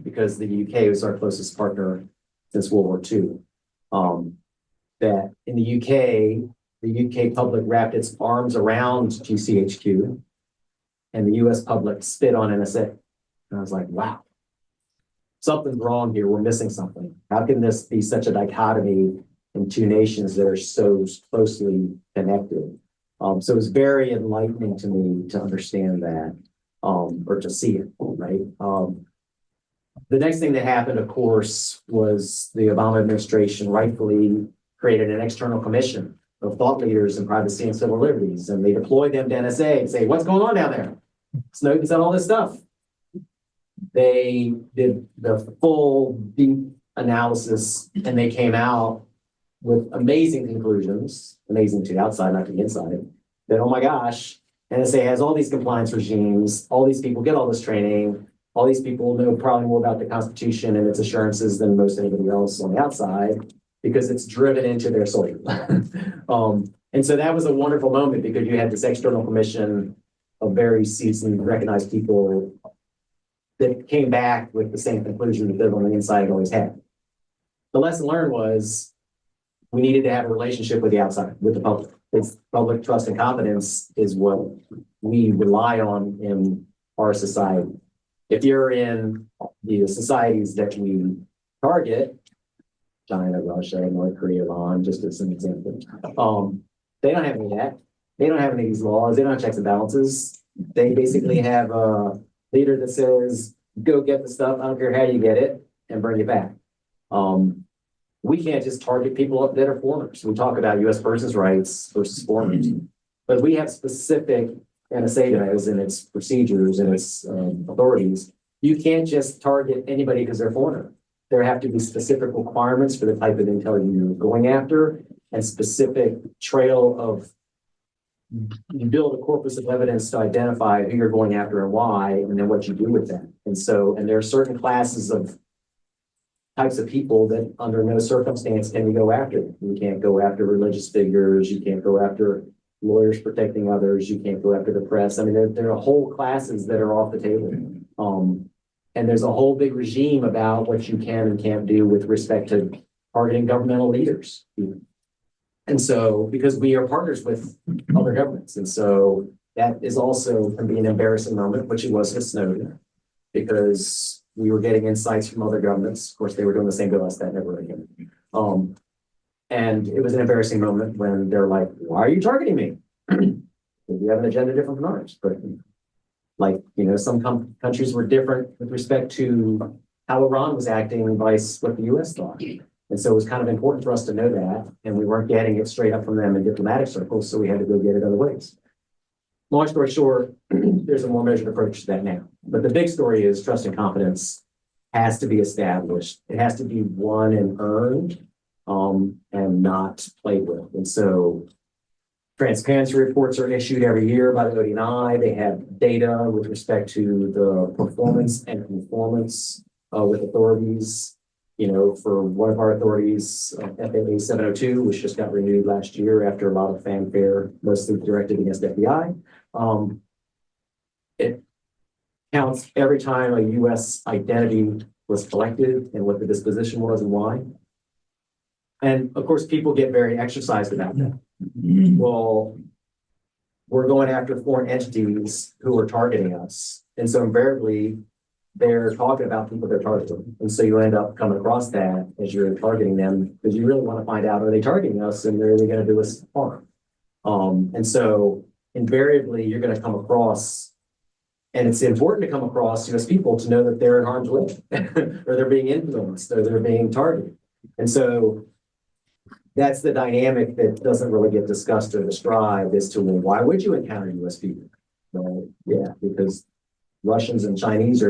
Speaker 2: because the UK was our closest partner since World War II. That in the UK public wrapped its arms around GCHQ and the US public spit on NSA. And I was like, wow, something's wrong here. We're missing something. How can this be such a dichotomy in two nations that are so closely connected? So it was very enlightening to me to understand that, or to see it, right? The next thing that happened, of course, was the Obama administration rightfully created an external commission of thought leaders in privacy and civil liberties, and they deployed them to NSA and say, what's going on down there? Snowden said all this stuff. They did the full deep analysis and they came out with amazing conclusions, amazing to the outside, not to the inside, that, oh my gosh, NSA has all these compliance regimes, all these people get all this training, all these people know probably more about the Constitution and its assurances than most anybody else on the outside, because it's driven into their soul. And so that was a wonderful moment because you had this external commission of very seasoned, recognized people that came back with the same conclusion that they've on the inside always had. The lesson learned was we needed to have a relationship with the outside, with the public. It's public trust and confidence is what we rely on in our society. If you're in the societies that we target, China, Russia, North Korea, Iran, just as an example, they don't have any of that. They don't have any of these laws. They don't have checks and balances. They basically have a leader that says, go get the stuff. I don't care how you get it and bring it back. We can't just target people that are foreigners. We talk about U.S. persons' rights versus foreigners, but we have specific NSA does in its procedures and its authorities. You can't just target anybody because they're foreigner. There have to be specific requirements for the type of intel you're going after and specific trail of, you build a corpus of evidence to identify who you're going after and why, and then what you do with that. And so, and there are certain classes of types of people that under no circumstance can you go after. You can't go after religious figures. You can't go after lawyers protecting others. You can't go after the press. I mean, there are whole classes that are off the table. And there's a whole big regime about what you can and can't do with respect to targeting governmental leaders. And so, because we are partners with other governments. And so that is also can be an embarrassing moment, which it was with Snowden, because we were getting insights from other governments. Of course, they were doing the same to us. That never again. And it was an embarrassing moment when they're like, why are you targeting me? You have an agenda different from ours. But like, you know, some countries were different with respect to how Iran was acting vice what the US thought. And so it was kind of important for us to know that. And we weren't getting it straight up from them in diplomatic circles. So we had to go get it other ways. Long story short, there's a more measured approach to that now. But the big story is trust and confidence has to be established. It has to be won and earned, and not played with. And so transparency reports are issued every year by the ODNI. They have data with respect to the performance and conformance with authorities. You know, for one of our authorities, FAA 702, which just got renewed last year after a lot of fanfare, mostly directed against FBI. It counts every time a U.S. identity was collected and what the disposition was and why. And of course, people get very exercised about that. Well, we're going after foreign entities who are targeting us. And so invariably, they're talking about people they're targeting. And so you end up coming across that as you're targeting them because you really want to find out, are they targeting us and they're really going to do us harm? And so invariably, you're going to come across, and it's important to come across US people to know that they're in harm's way or they're being influenced or they're being targeted. And so that's the dynamic that doesn't really get discussed or described as to, well, why would you encounter US people? Well, yeah, because Russians and Chinese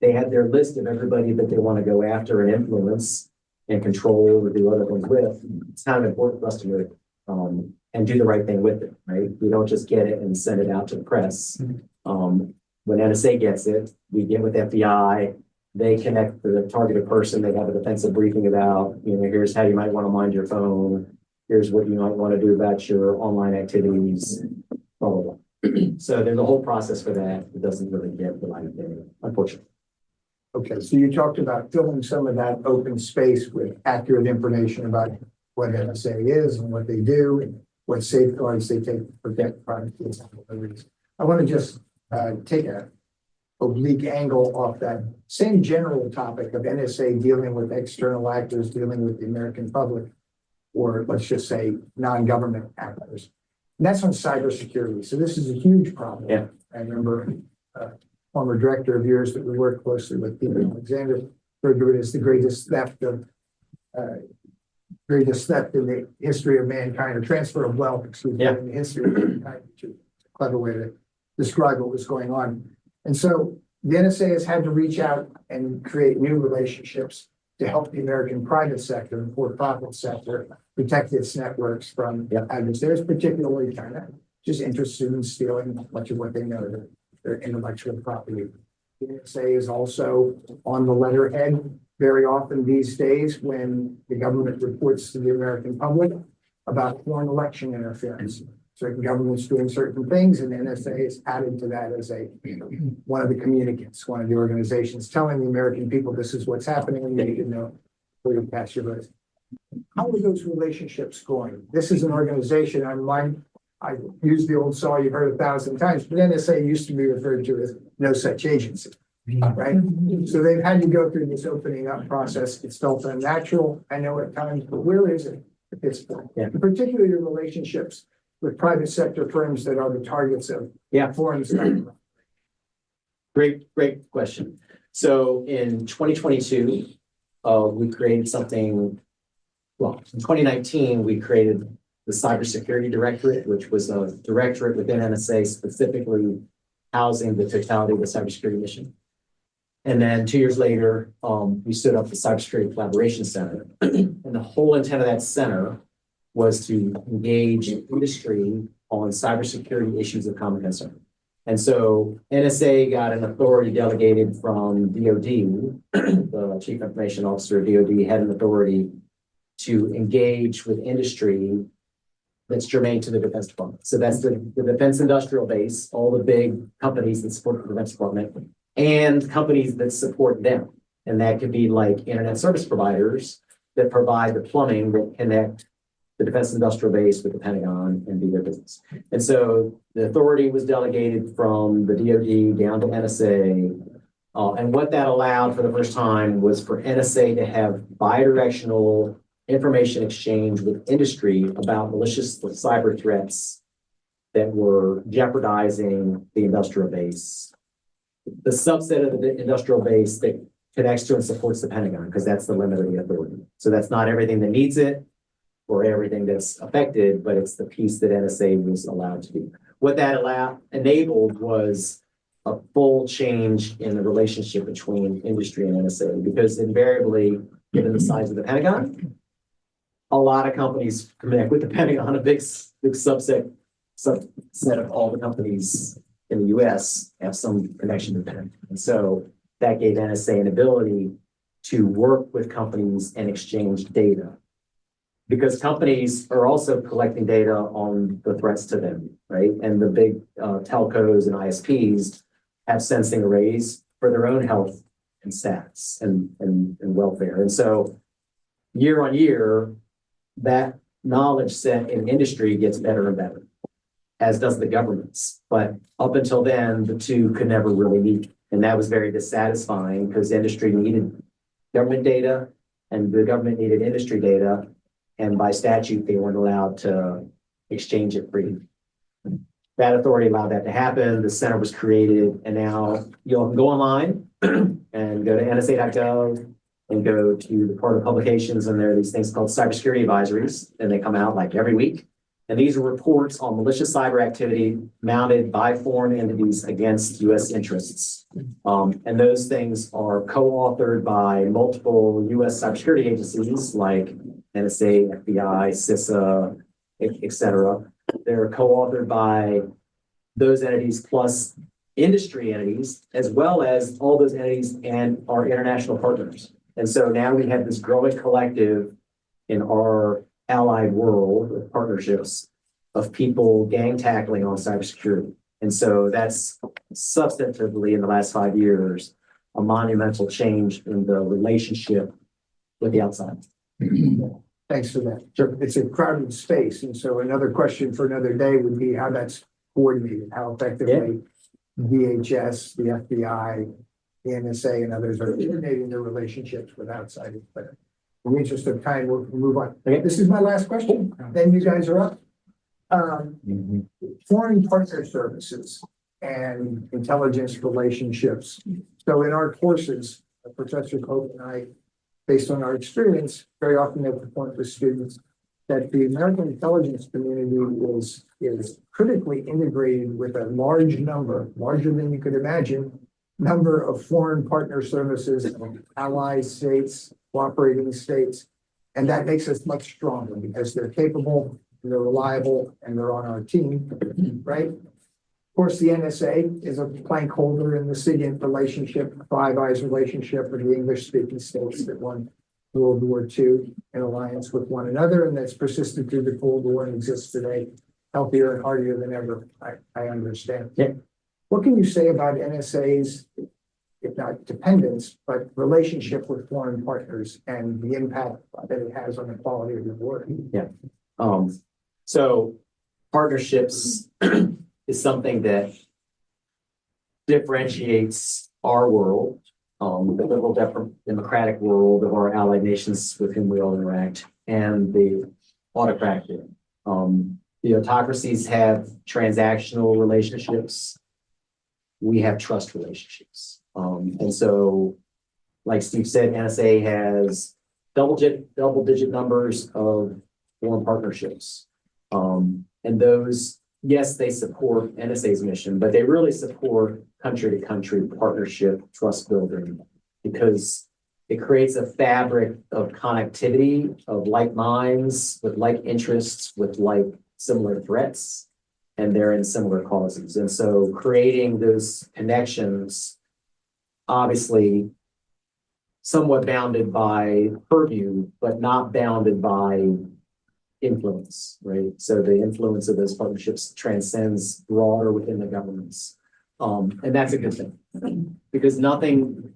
Speaker 2: they had their list of everybody that they want to go after and influence and control or do other things with. It's kind of important for us to know and do the right thing with it, right? We don't just get it and send it out to the press. When NSA gets it, we get with FBI, they connect the targeted person, they have a defensive briefing about, you know, here's how you might want to mind your phone, here's what you might want to do about your online activities. So there's a whole process for that. It doesn't really get the light of day, unfortunately.
Speaker 1: Okay, so you talked about filling some of that open space with accurate information about what NSA is and what they do and what safeguards they take to protect privacy. I want to just take a oblique angle off that same general topic of NSA dealing with external actors, dealing with the American public, or let's just say non-government actors. And that's on cybersecurity. So this is a huge problem.
Speaker 2: Yeah.
Speaker 1: I remember former director of yours that we worked closely with, Peter Alexander, referred to it as the greatest theft in the history of mankind, or transfer of wealth, excuse me, in the history of mankind, which is a clever way to describe what was going on. And so the NSA has had to reach out and create new relationships to help the American private sector and for-profit sector protect its networks from adversaries, particularly China, just interested in stealing much of what they know, their intellectual property. The NSA is also on the letterhead very often these days when the government reports to the American public about foreign election interference. Certain governments doing certain things, and the NSA is added to that as one of the communicants, one of the organizations telling the American people this is what's happening, and you need to know where to pass your votes. How are those relationships going? This is an organization I use the old saw you've heard 1,000 times, but NSA used to be referred to as no such agency, right? So they've had to go through this opening up process. It's felt unnatural, I know at times, but where is it at this point? And particularly your relationships with private sector firms that are the targets of foreign spyware.
Speaker 2: Great question. So in 2022, we created something. Well, in 2019, we created the Cybersecurity Directorate, which was a directorate within NSA specifically housing the totality of the cybersecurity mission. And then 2 years later, we stood up the Cybersecurity Collaboration Center. And the whole intent of that center was to engage industry on cybersecurity issues of common concern. And so NSA got an authority delegated from DOD, the Chief Information Officer of DOD had an authority to engage with industry that's germane to the Defense Department. So that's the defense industrial base, all the big companies that support the Defense Department, and companies that support them. And that could be like internet service providers that provide the plumbing that connect the defense industrial base with the Pentagon and do their business. And so the authority was delegated from the DOD down to NSA. And what that allowed for the first time was for NSA to have bidirectional information exchange with industry about malicious cyber threats that were jeopardizing the industrial base. The subset of the industrial base that connects to and supports the Pentagon, because that's the limit of the authority. So that's not everything that needs it or everything that's affected, but it's the piece that NSA was allowed to do. What that enabled was a full change in the relationship between industry and NSA, because invariably, given the size of the Pentagon, a lot of companies connect with the Pentagon, a big subset of all the companies in the US have some connection to the Pentagon. And so that gave NSA an ability to work with companies and exchange data, because companies are also collecting data on the threats to them, right? And the big telcos and ISPs have sensing arrays for their own health and stats and welfare. And so year on year, that knowledge set in industry gets better and better, as does the government's. But up until then, the two could never really meet. And that was very dissatisfying because industry needed government data and the government needed industry data. And by statute, they weren't allowed to exchange it freely. That authority allowed that to happen. The center was created, and now you can go online and go to nsa.gov and go to the part of publications, and there are these things called cybersecurity advisories, and they come out like every week. And these are reports on malicious cyber activity mounted by foreign entities against U.S. interests. And those things are co-authored by multiple U.S. cybersecurity agencies like NSA, FBI, CISA, et cetera. They're co-authored by those entities plus industry entities, as well as all those entities and our international partners. And so now we have this growing collective in our allied world of partnerships of people gang tackling on cybersecurity. And so that's substantively in the last 5 years, a monumental change in the relationship with the outside.
Speaker 1: Thanks for that. Sure. It's a crowded space. And so another question for another day would be how that's coordinated, how effectively DHS, the FBI, the NSA and others are coordinating their relationships with outsiders. But in the interest of time, we'll move on.
Speaker 2: Okay.
Speaker 1: This is my last question. Then you guys are up. Foreign partner services and intelligence relationships. So in our courses, Professor Cope and I, based on our experience, very often make the point with students that the American intelligence community is critically integrated with a large number, larger than you could imagine, number of foreign partner services, allied states, cooperating states, and that makes us much stronger because they're capable, they're reliable, and they're on our team, right? Of course, the NSA is a plank holder in the SIGINT relationship, Five Eyes relationship with the English-speaking states that won World War II in alliance with one another, and that's persisted through the Cold War and exists today, healthier and heartier than ever, I understand.
Speaker 2: Yeah.
Speaker 1: What can you say about NSA's, if not dependence, but relationship with foreign partners and the impact that it has on the quality of your work?
Speaker 2: Yeah. So partnerships is something that differentiates our world, the liberal democratic world of our allied nations with whom we all interact, and the autocratic. The autocracies have transactional relationships. We have trust relationships. And so, like Steve said, NSA has double-digit numbers of foreign partnerships. And those, yes, they support NSA's mission, but they really support country-to-country partnership, trust building, because it creates a fabric of connectivity of like minds, with like interests, with like similar threats, and they're in similar causes. And so creating those connections, obviously somewhat bounded by purview, but not bounded by influence, right? So the influence of those partnerships transcends broader within the governments. And that's a good thing, because nothing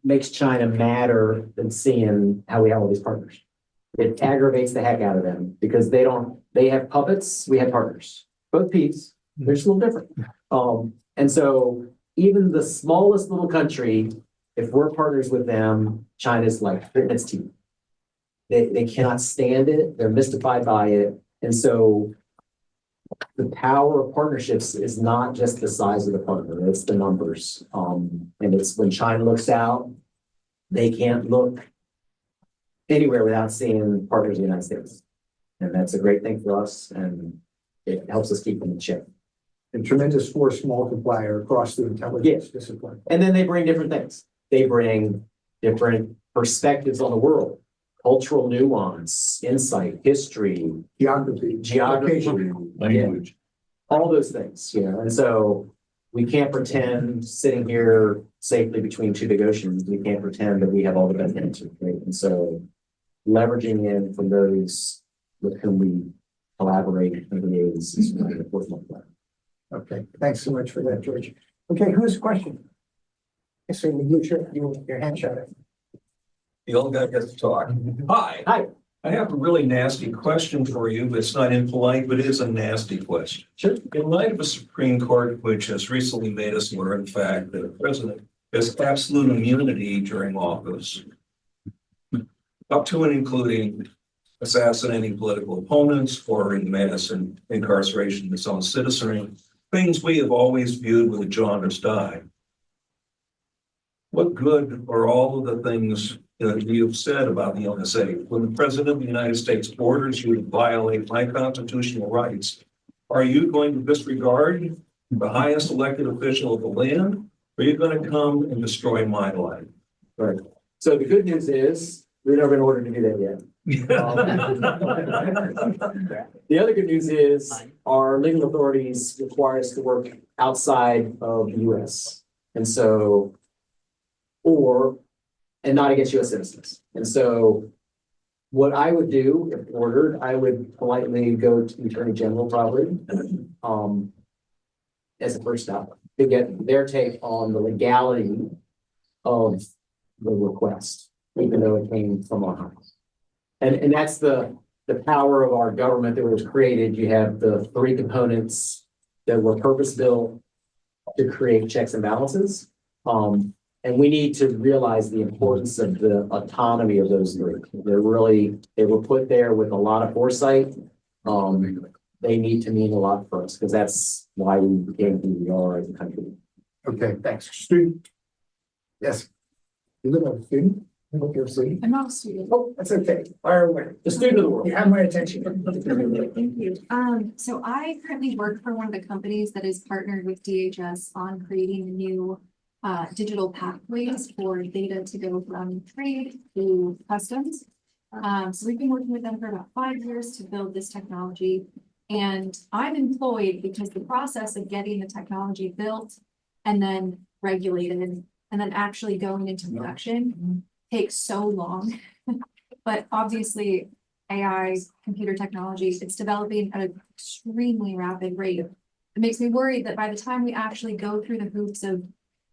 Speaker 2: makes China madder than seeing how we have all these partners. It aggravates the heck out of them because they have puppets, we have partners. Both peeps, they're just a little different. And so even the smallest little country, if we're partners with them, China's like its teeth. They cannot stand it. They're mystified by it. And so the power of partnerships is not just the size of the partner, it's the numbers. And it's when China looks out, they can't look anywhere without seeing partners in the United States. And that's a great thing for us, and it helps us keep them in check.
Speaker 1: And tremendous force multiplier across the intelligence discipline.
Speaker 2: And then they bring different things. They bring different perspectives on the world, cultural nuance, insight, history,
Speaker 1: Geography.
Speaker 2: language, all those things, you know. And so we can't pretend sitting here safely between two big oceans, we can't pretend that we have all the best answers, right? And so leveraging in from those with whom we collaborate and liaise is really important.
Speaker 1: Okay, thanks so much for that, George. Okay, who's question? Yes, sir, your hand shot it.
Speaker 3: The old guy gets to talk. Hi.
Speaker 2: Hi.
Speaker 3: I have a really nasty question for you, but it's not impolite, but it is a nasty question.
Speaker 2: Sure.
Speaker 3: In light of a Supreme Court, which has recently made us aware of the fact that a president has absolute immunity during office, up to and including assassinating political opponents or in mass incarceration of his own citizenry, things we have always viewed with a jaundiced eye. What good are all of the things that you've said about the NSA? When the president of the United States orders you to violate my constitutional rights, are you going to disregard the highest elected official of the land? Or are you going to come and destroy my life?
Speaker 2: Right. So the good news is we're never in order to do that yet. The other good news is our legal authorities require us to work outside of the US. And so, and not against US citizens. And so what I would do, if ordered, I would politely go to the Attorney General probably, as a first step to get their take on the legality of the request, even though it came from our house. And that's the power of our government that was created. You have the three components that were purpose-built to create checks and balances. And we need to realize the importance of the autonomy of those three. They were put there with a lot of foresight. They need to mean a lot for us because that's why we became who we are as a country.
Speaker 1: Okay, thanks. Student? Yes. You live on a student? I hope you're a student.
Speaker 4: I'm not a student.
Speaker 1: Oh, that's okay. Fire away.
Speaker 2: The student of the world.
Speaker 1: You have my attention.
Speaker 4: Thank you. So I currently work for one of the companies that is partnered with DHS on creating new digital pathways for data to go from trade to customs. So we've been working with them for about 5 years to build this technology. And I'm employed because the process of getting the technology built and then regulated and then actually going into production takes so long. But obviously AI, computer technology, it's developing at an extremely rapid rate. It makes me worried that by the time we actually go through the hoops of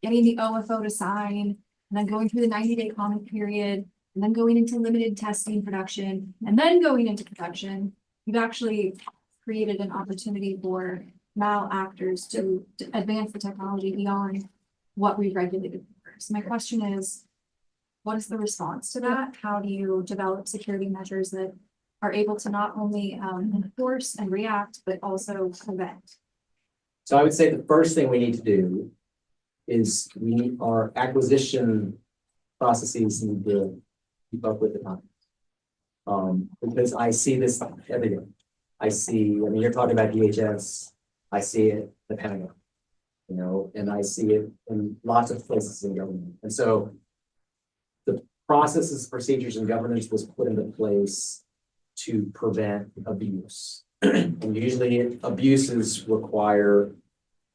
Speaker 4: getting the OFO to sign, and then going through the 90-day comment period, and then going into limited testing production, and then going into production, we've actually created an opportunity for malactors to advance the technology beyond what we've regulated for. So my question is, what is the response to that? How do you develop security measures that are able to not only enforce and react, but also prevent?
Speaker 2: So I would say the first thing we need to do is we need our acquisition processes need to keep up with the times. Because I see this every day. I mean, you're talking about DHS, I see it, the Pentagon, and I see it in lots of places in government. And so the processes, procedures, and governance was put into place to prevent abuse. And usually abuses require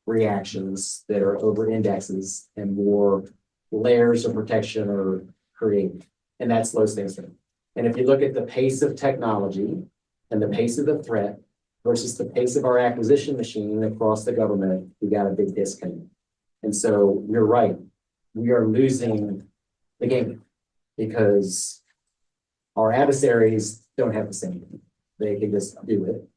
Speaker 2: reactions that are over indexes and more layers of protection are created. And that slows things down. And if you look at the pace of technology and the pace of the threat versus the pace of our acquisition machine across the government, we got a big disconnect. And so you're right, we are losing the game because our adversaries don't have the same. They can just do it.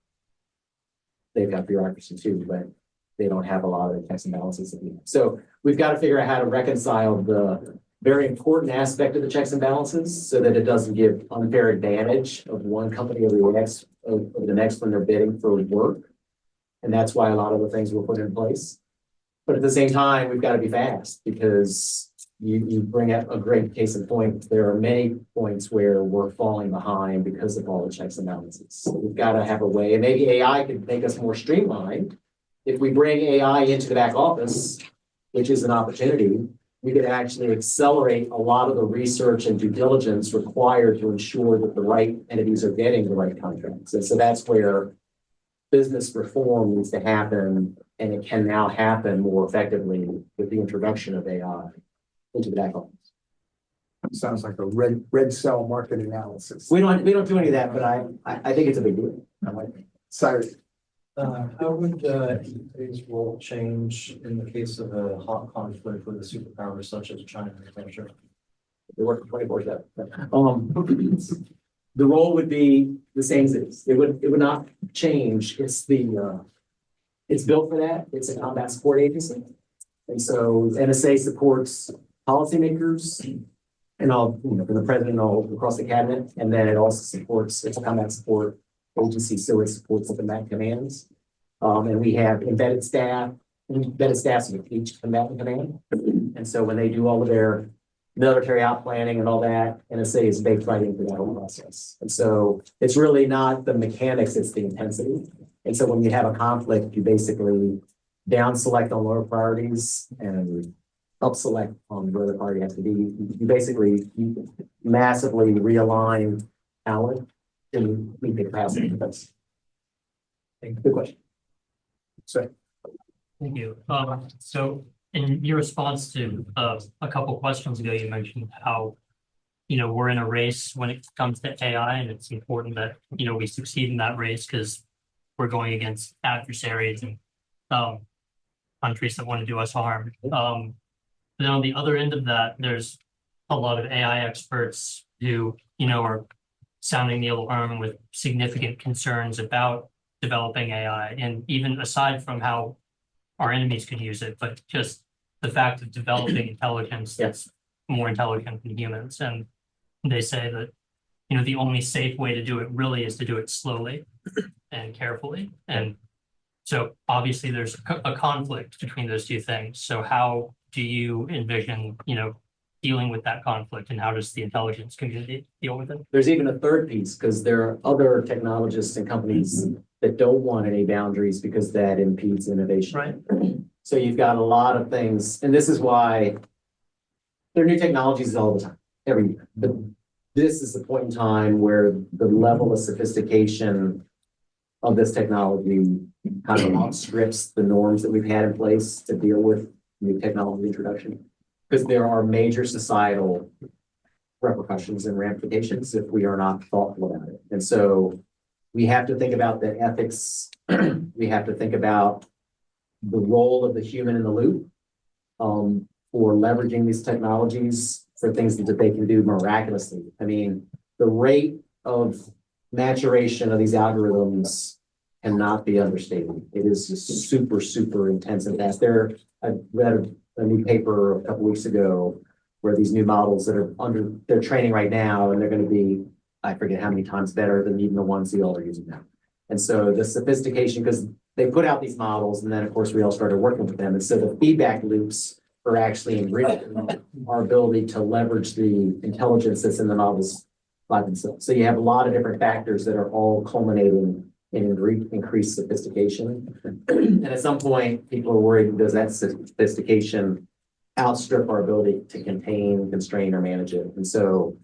Speaker 2: They've got bureaucracy too, but they don't have a lot of the checks and balances that we have. So we've got to figure out how to reconcile the very important aspect of the checks and balances so that it doesn't give unfair advantage of one company over the next when they're bidding for work. And that's why a lot of the things were put in place. But at the same time, we've got to be fast because you bring up a great case in point. There are many points where we're falling behind because of all the checks and balances. So we've got to have a way, and maybe AI could make us more streamlined. If we bring AI into the back office, which is an opportunity, we could actually accelerate a lot of the research and due diligence required to ensure that the right entities are getting the right contracts. And so that's where business reform needs to happen, and it can now happen more effectively with the introduction of AI into the back office.
Speaker 1: Sounds like a red cell market analysis.
Speaker 2: We don't do any of that, but I think it's a big deal. I like it.
Speaker 1: Cyrus.
Speaker 5: How would today's role change in the case of a hot conflict with a superpower such as China and Russia?
Speaker 2: They're working 24/7. The role would be the same as it is. It would not change. It's built for that. It's a combat support agency. And so NSA supports policymakers and all, from the president all across the cabinet. And then it also supports, it's a combat support agency, so it supports the combat commands. And we have embedded staffs with each combatant command. And so when they do all of their military out planning and all that, NSA is baked right into that whole process. And so it's really not the mechanics, it's the intensity. And so when you have a conflict, you basically down select on lower priorities and up select on where the priority has to be. You basically massively realign talent to meet the capacity. That's good question. So
Speaker 6: Thank you. So in your response to a couple questions ago, you mentioned how, we're in a race when it comes to AI, and it's important that, we succeed in that race because we're going against adversaries. And countries that want to do us harm. Then on the other end of that, there's a lot of AI experts who, are sounding the alarm with significant concerns about developing AI. And even aside from how our enemies could use it, but just the fact of developing intelligence that's more intelligent than humans. And they say that, the only safe way to do it really is to do it slowly and carefully. And so obviously there's a conflict between those two things. So how do you envision, dealing with that conflict, and how does the intelligence community deal with it?
Speaker 2: There's even a third piece, because there are other technologists and companies that don't want any boundaries because that impedes innovation.
Speaker 6: Right.
Speaker 2: So you've got a lot of things, and this is why there are new technologies all the time, every year. But this is the point in time where the level of sophistication of this technology kind of outstrips the norms that we've had in place to deal with new technology introduction. Because there are major societal repercussions and ramifications if we are not thoughtful about it. And so we have to think about the ethics. We have to think about the role of the human in the loop for leveraging these technologies for things that they can do miraculously. I mean, the rate of maturation of these algorithms cannot be understated. It is just super, super intense and fast. I read a new paper a couple weeks ago where these new models that are they're training right now, and they're going to be, I forget how many times better than even the ones you all are using now. And so the sophistication, because they put out these models, and then of course we all started working with them. And so the feedback loops are actually enriching our ability to leverage the intelligence that's in the models by themselves. So you have a lot of different factors that are all culminating in increased sophistication. And at some point, people are worried, does that sophistication outstrip our ability to contain, constrain, or manage it? And so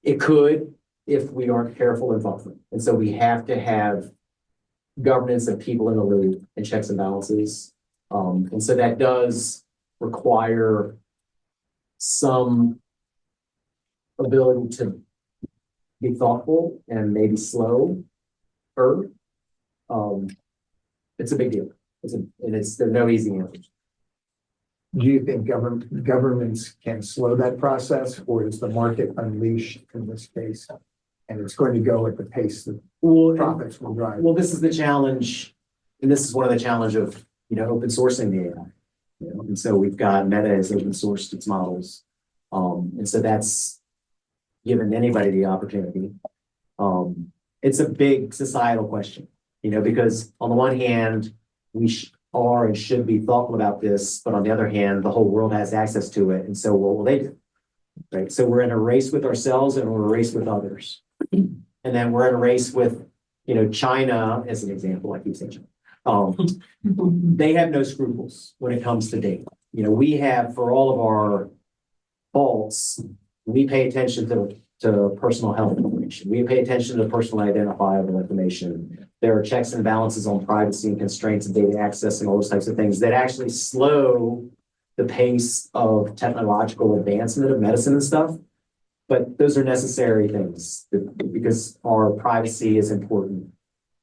Speaker 2: it could if we aren't careful and thoughtful. And so we have to have governance of people in the loop and checks and balances. And so that does require some ability to be thoughtful and maybe slow. It's a big deal. There are no easy answers.
Speaker 1: Do you think governments can slow that process, or is the market unleashed in this case? And it's going to go at the pace that profits will drive.
Speaker 2: Well, this is the challenge, and this is one of the challenge of open sourcing the AI. And so we've got Meta has open sourced its models, and so that's given anybody the opportunity. It's a big societal question, because on the one hand, we are and should be thoughtful about this, but on the other hand, the whole world has access to it, and so what will they do? Right. So we're in a race with ourselves, and we're in a race with others, and then we're in a race with, China as an example. I keep saying China. They have no scruples when it comes to data. We have, for all of our faults, we pay attention to personal health information. We pay attention to personal identifiable information. There are checks and balances on privacy and constraints of data access and all those types of things that actually slow the pace of technological advancement of medicine and stuff. But those are necessary things because our privacy is important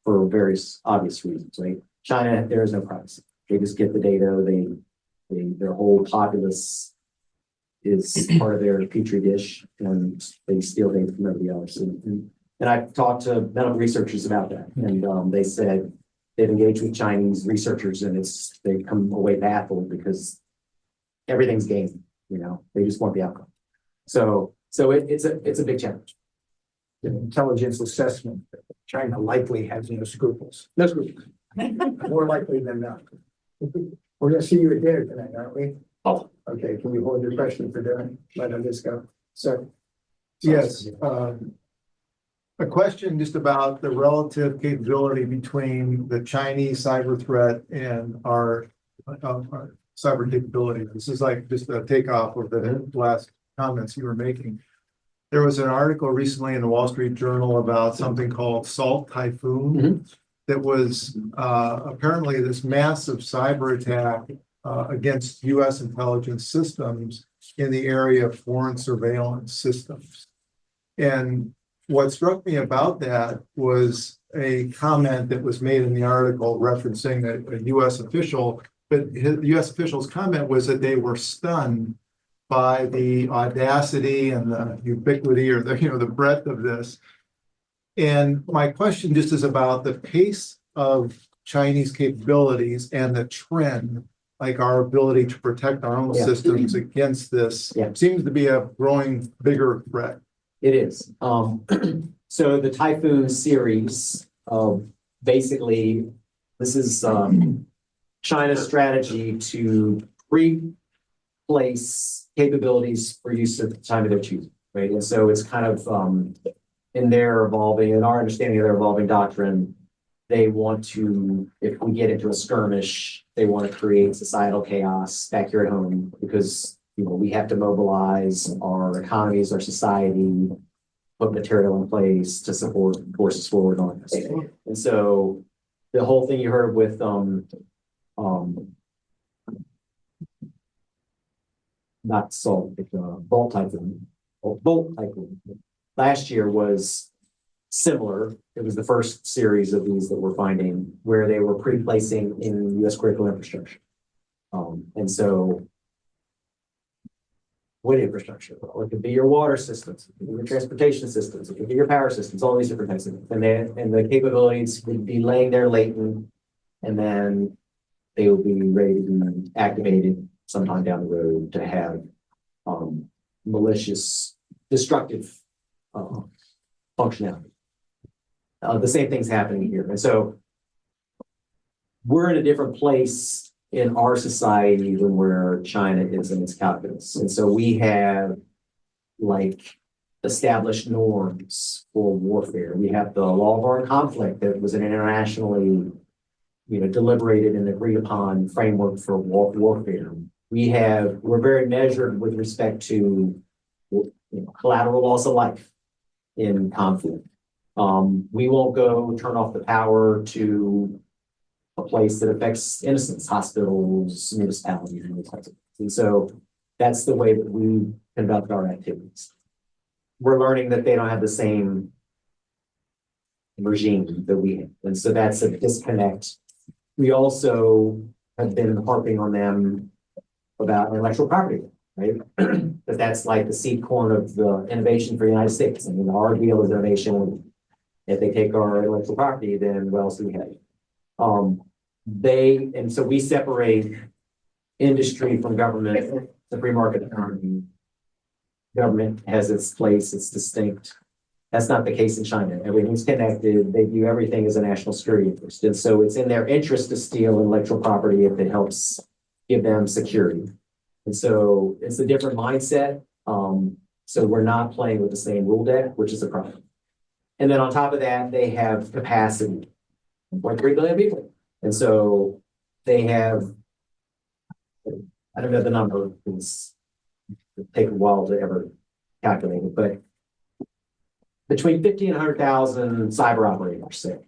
Speaker 2: for various obvious reasons, right? China, there is no privacy. They just get the data. Their whole populace is part of their petri dish, and they steal data from everybody else. And I've talked to medical researchers about that, and they said they've engaged with Chinese researchers, and they come away baffled because everything's game. They just want the outcome. So it's a big challenge.
Speaker 1: The intelligence assessment, China likely has no scruples.
Speaker 2: No scruples.
Speaker 1: More likely than not. We're going to see you at dinner tonight, aren't we?
Speaker 2: Oh,
Speaker 1: okay. Can you hold your question for dinner? Let this go. So,
Speaker 7: yes, a question just about the relative capability between the Chinese cyber threat and our cyber capability. This is like just a takeoff of the last comments you were making. There was an article recently in the Wall Street Journal about something called Salt Typhoon that was apparently this massive cyber attack against U.S. intelligence systems in the area of foreign surveillance systems. And what struck me about that was a comment that was made in the article referencing a US official, but the US official's comment was that they were stunned by the audacity and the ubiquity or the breadth of this. And my question just is about the pace of Chinese capabilities and the trend, like our ability to protect our own
Speaker 2: Yeah.
Speaker 7: systems against this.
Speaker 2: Yeah.
Speaker 7: Seems to be a growing bigger threat.
Speaker 2: It is. So the Typhoon series, basically, this is China's strategy to pre-place capabilities for use at the time of their choosing, right? And so it's kind of in our understanding of their evolving doctrine, they want to, if we get into a skirmish, they want to create societal chaos back here at home because we have to mobilize our economies, our society, put material in place to support forces forward on this. And so the whole thing you heard with not salt, but bolt typhoon, last year was similar. It was the first series of these that we're finding where they were pre-placing in U.S. critical infrastructure. And so what infrastructure? Well, it could be your water systems, it could be your transportation systems, it could be your power systems, all these different types of things. And the capabilities would be laying there latent, and then they will be ready to be activated sometime down the road to have malicious, destructive functionality. The same thing's happening here. And so we're in a different place in our society than where China is in its calculus. And so we have established norms for warfare. We have the law of armed conflict that was an internationally deliberated and agreed upon framework for warfare. We're very measured with respect to collateral loss of life in conflict. We won't go turn off the power to a place that affects innocents, hospitals, municipalities, and those types of things. And so that's the way that we conduct our activities. We're learning that they don't have the same regime that we have. And so that's a disconnect. We also have been harping on them about intellectual property, right? But that's like the seed corn of the innovation for the United States. I mean, our deal is innovation. If they take our intellectual property, then what else do we have? And so we separate industry from government, the free market economy. Government has its place, it's distinct. That's not the case in China. Everything's connected. They view everything as a national security interest. And so it's in their interest to steal intellectual property if it helps give them security. And so it's a different mindset. So we're not playing with the same rule deck, which is a problem. And then on top of that, they have capacity, 1.3 billion people. And so they have, I don't know the number, it's take a while to ever calculate it, but between 50 and 100,000 cyber operators, say,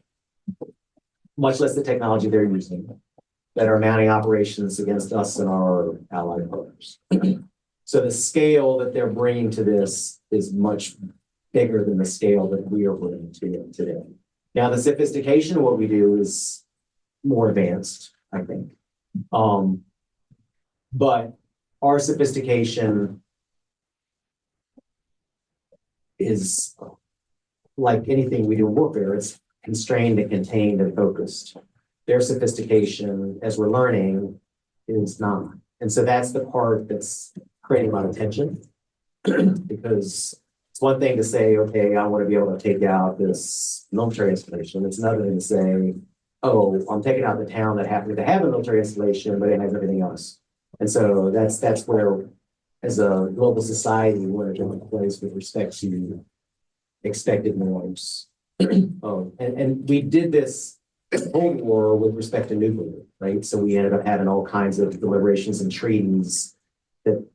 Speaker 2: much less the technology they're using, that are mounting operations against us and our allied partners. So the scale that they're bringing to this is much bigger than the scale that we are bringing to it today. Now, the sophistication of what we do is more advanced, I think. But our sophistication is like anything we do in warfare, it's constrained and contained and focused. Their sophistication, as we're learning, is not. And so that's the part that's creating a lot of tension because it's one thing to say, okay, I want to be able to take out this military installation. It's another thing to say, oh, I'm taking out the town that happens to have a military installation, but it has everything else. And so that's where, as a global society, we're in a different place with respect to expected norms. And we did this Cold War with respect to nuclear, right? So we ended up having all kinds of deliberations and treaties that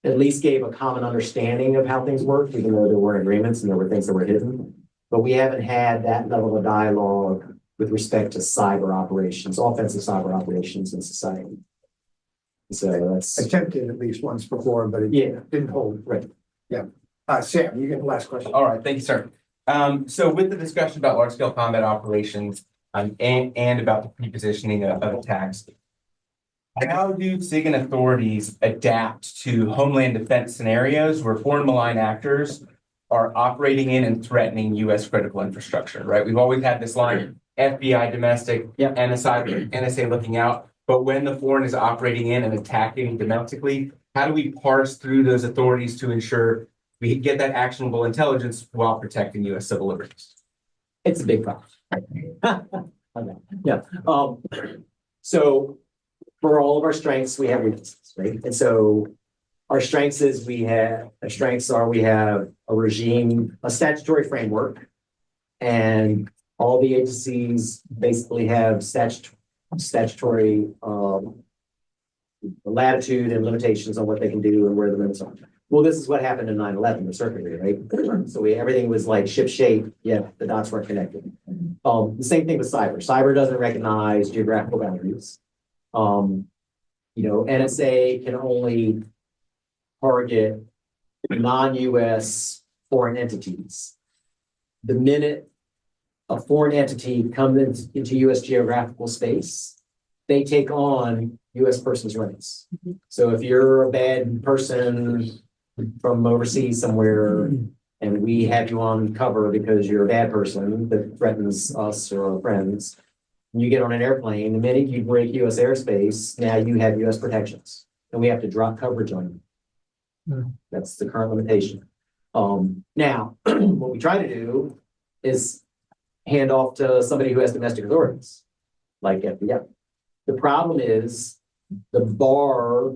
Speaker 2: at least gave a common understanding of how things work, even though there were agreements and there were things that were hidden. But we haven't had that level of dialogue with respect to cyber operations, offensive cyber operations in society. So that's
Speaker 1: Attempted at least once before, but it
Speaker 2: yeah,
Speaker 1: didn't hold.
Speaker 2: right.
Speaker 1: Yeah. Sam, you get the last question.
Speaker 8: All right, thank you, sir. So with the discussion about large scale combat operations, and about the pre-positioning of attacks, how do SIGINT authorities adapt to homeland defense scenarios where foreign malign actors are operating in and threatening U.S. critical infrastructure, right? We've always had this line, FBI domestic,
Speaker 2: Yep.
Speaker 8: NSA looking out. But when the foreign is operating in and attacking domestically, how do we parse through those authorities to ensure we get that actionable intelligence while protecting U.S. civil liberties?
Speaker 2: It's a big problem. Okay. Yeah. So for all of our strengths, we have weaknesses, right? And so our strengths are we have a regime, a statutory framework, and all the agencies basically have statutory latitude and limitations on what they can do and where the limits are. Well, this is what happened in 9/11, the circuitry, right? So everything was like ship shape, yet the dots weren't connected. The same thing with cyber. Cyber doesn't recognize geographical boundaries. NSA can only target non-US foreign entities. The minute a foreign entity comes into US geographical space, they take on US persons' rights. So if you're a bad person from overseas somewhere and we have you on cover because you're a bad person that threatens us or our friends, you get on an airplane, the minute you break US airspace, now you have US protections and we have to drop coverage on you. That's the current limitation. Now, what we try to do is hand off to somebody who has domestic authorities, like FBI. The problem is the bar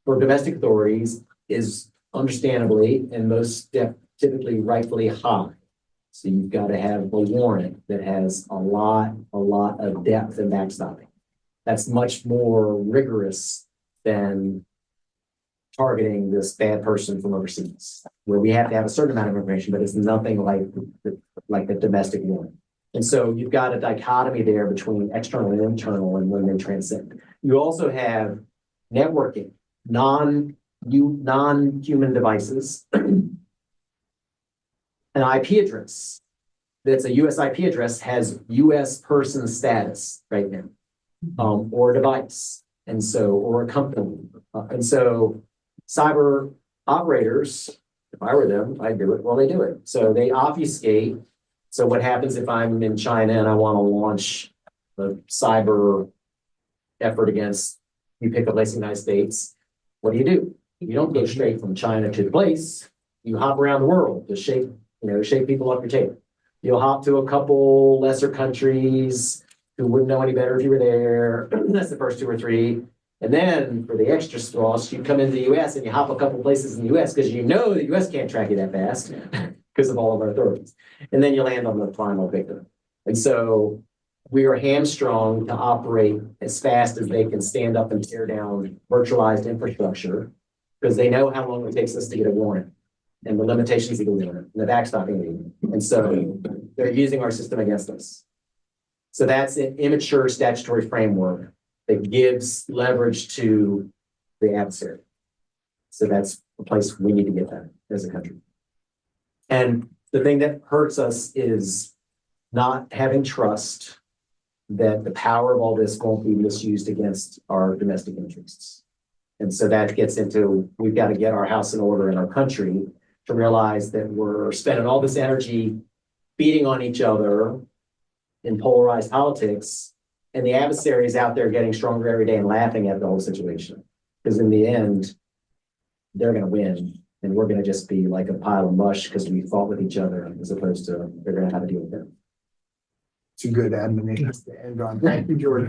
Speaker 2: for domestic authorities is understandably and most typically rightfully high. So you've got to have a warrant that has a lot of depth and backstopping. That's much more rigorous than targeting this bad person from overseas, where we have to have a certain amount of information, but it's nothing like the domestic warrant. And so you've got a dichotomy there between external and internal and when they transcend. You also have networking, non-human devices, an IP address that's a US IP address has US person status right now, or a device, and so, or a company. And so cyber operators, if I were them, I'd do it. Well, they do it. So they obfuscate. So what happens if I'm in China and I want to launch a cyber effort against, you pick a place in the United States, what do? You don't go straight from China to the place. You hop around the world to shake people off your table. You'll hop to a couple lesser countries who wouldn't know any better if you were there. That's the first 2 or 3. And then for the extra sauce, you come into the US and you hop a couple places in the US because you know the US can't track you that fast because of all of our authorities. And then you land on the final victim. And so we are hamstrung to operate as fast as they can stand up and tear down virtualized infrastructure because they know how long it takes us to get a warrant and the limitations of the warrant and the backstopping. And so they're using our system against us. So that's an immature statutory framework that gives leverage to the adversary. So that's a place we need to get that as a country. And the thing that hurts us is not having trust that the power of all this won't be misused against our domestic interests. And so that gets into, we've got to get our house in order in our country to realize that we're spending all this energy beating on each other in polarized politics, and the adversary is out there getting stronger every day and laughing at the whole situation. Because in the end, they're going to win, and we're going to just be like a pile of mush because we fought with each other as opposed to figuring out how to deal with them.
Speaker 7: It's a good admonition to end on. Thank you, George.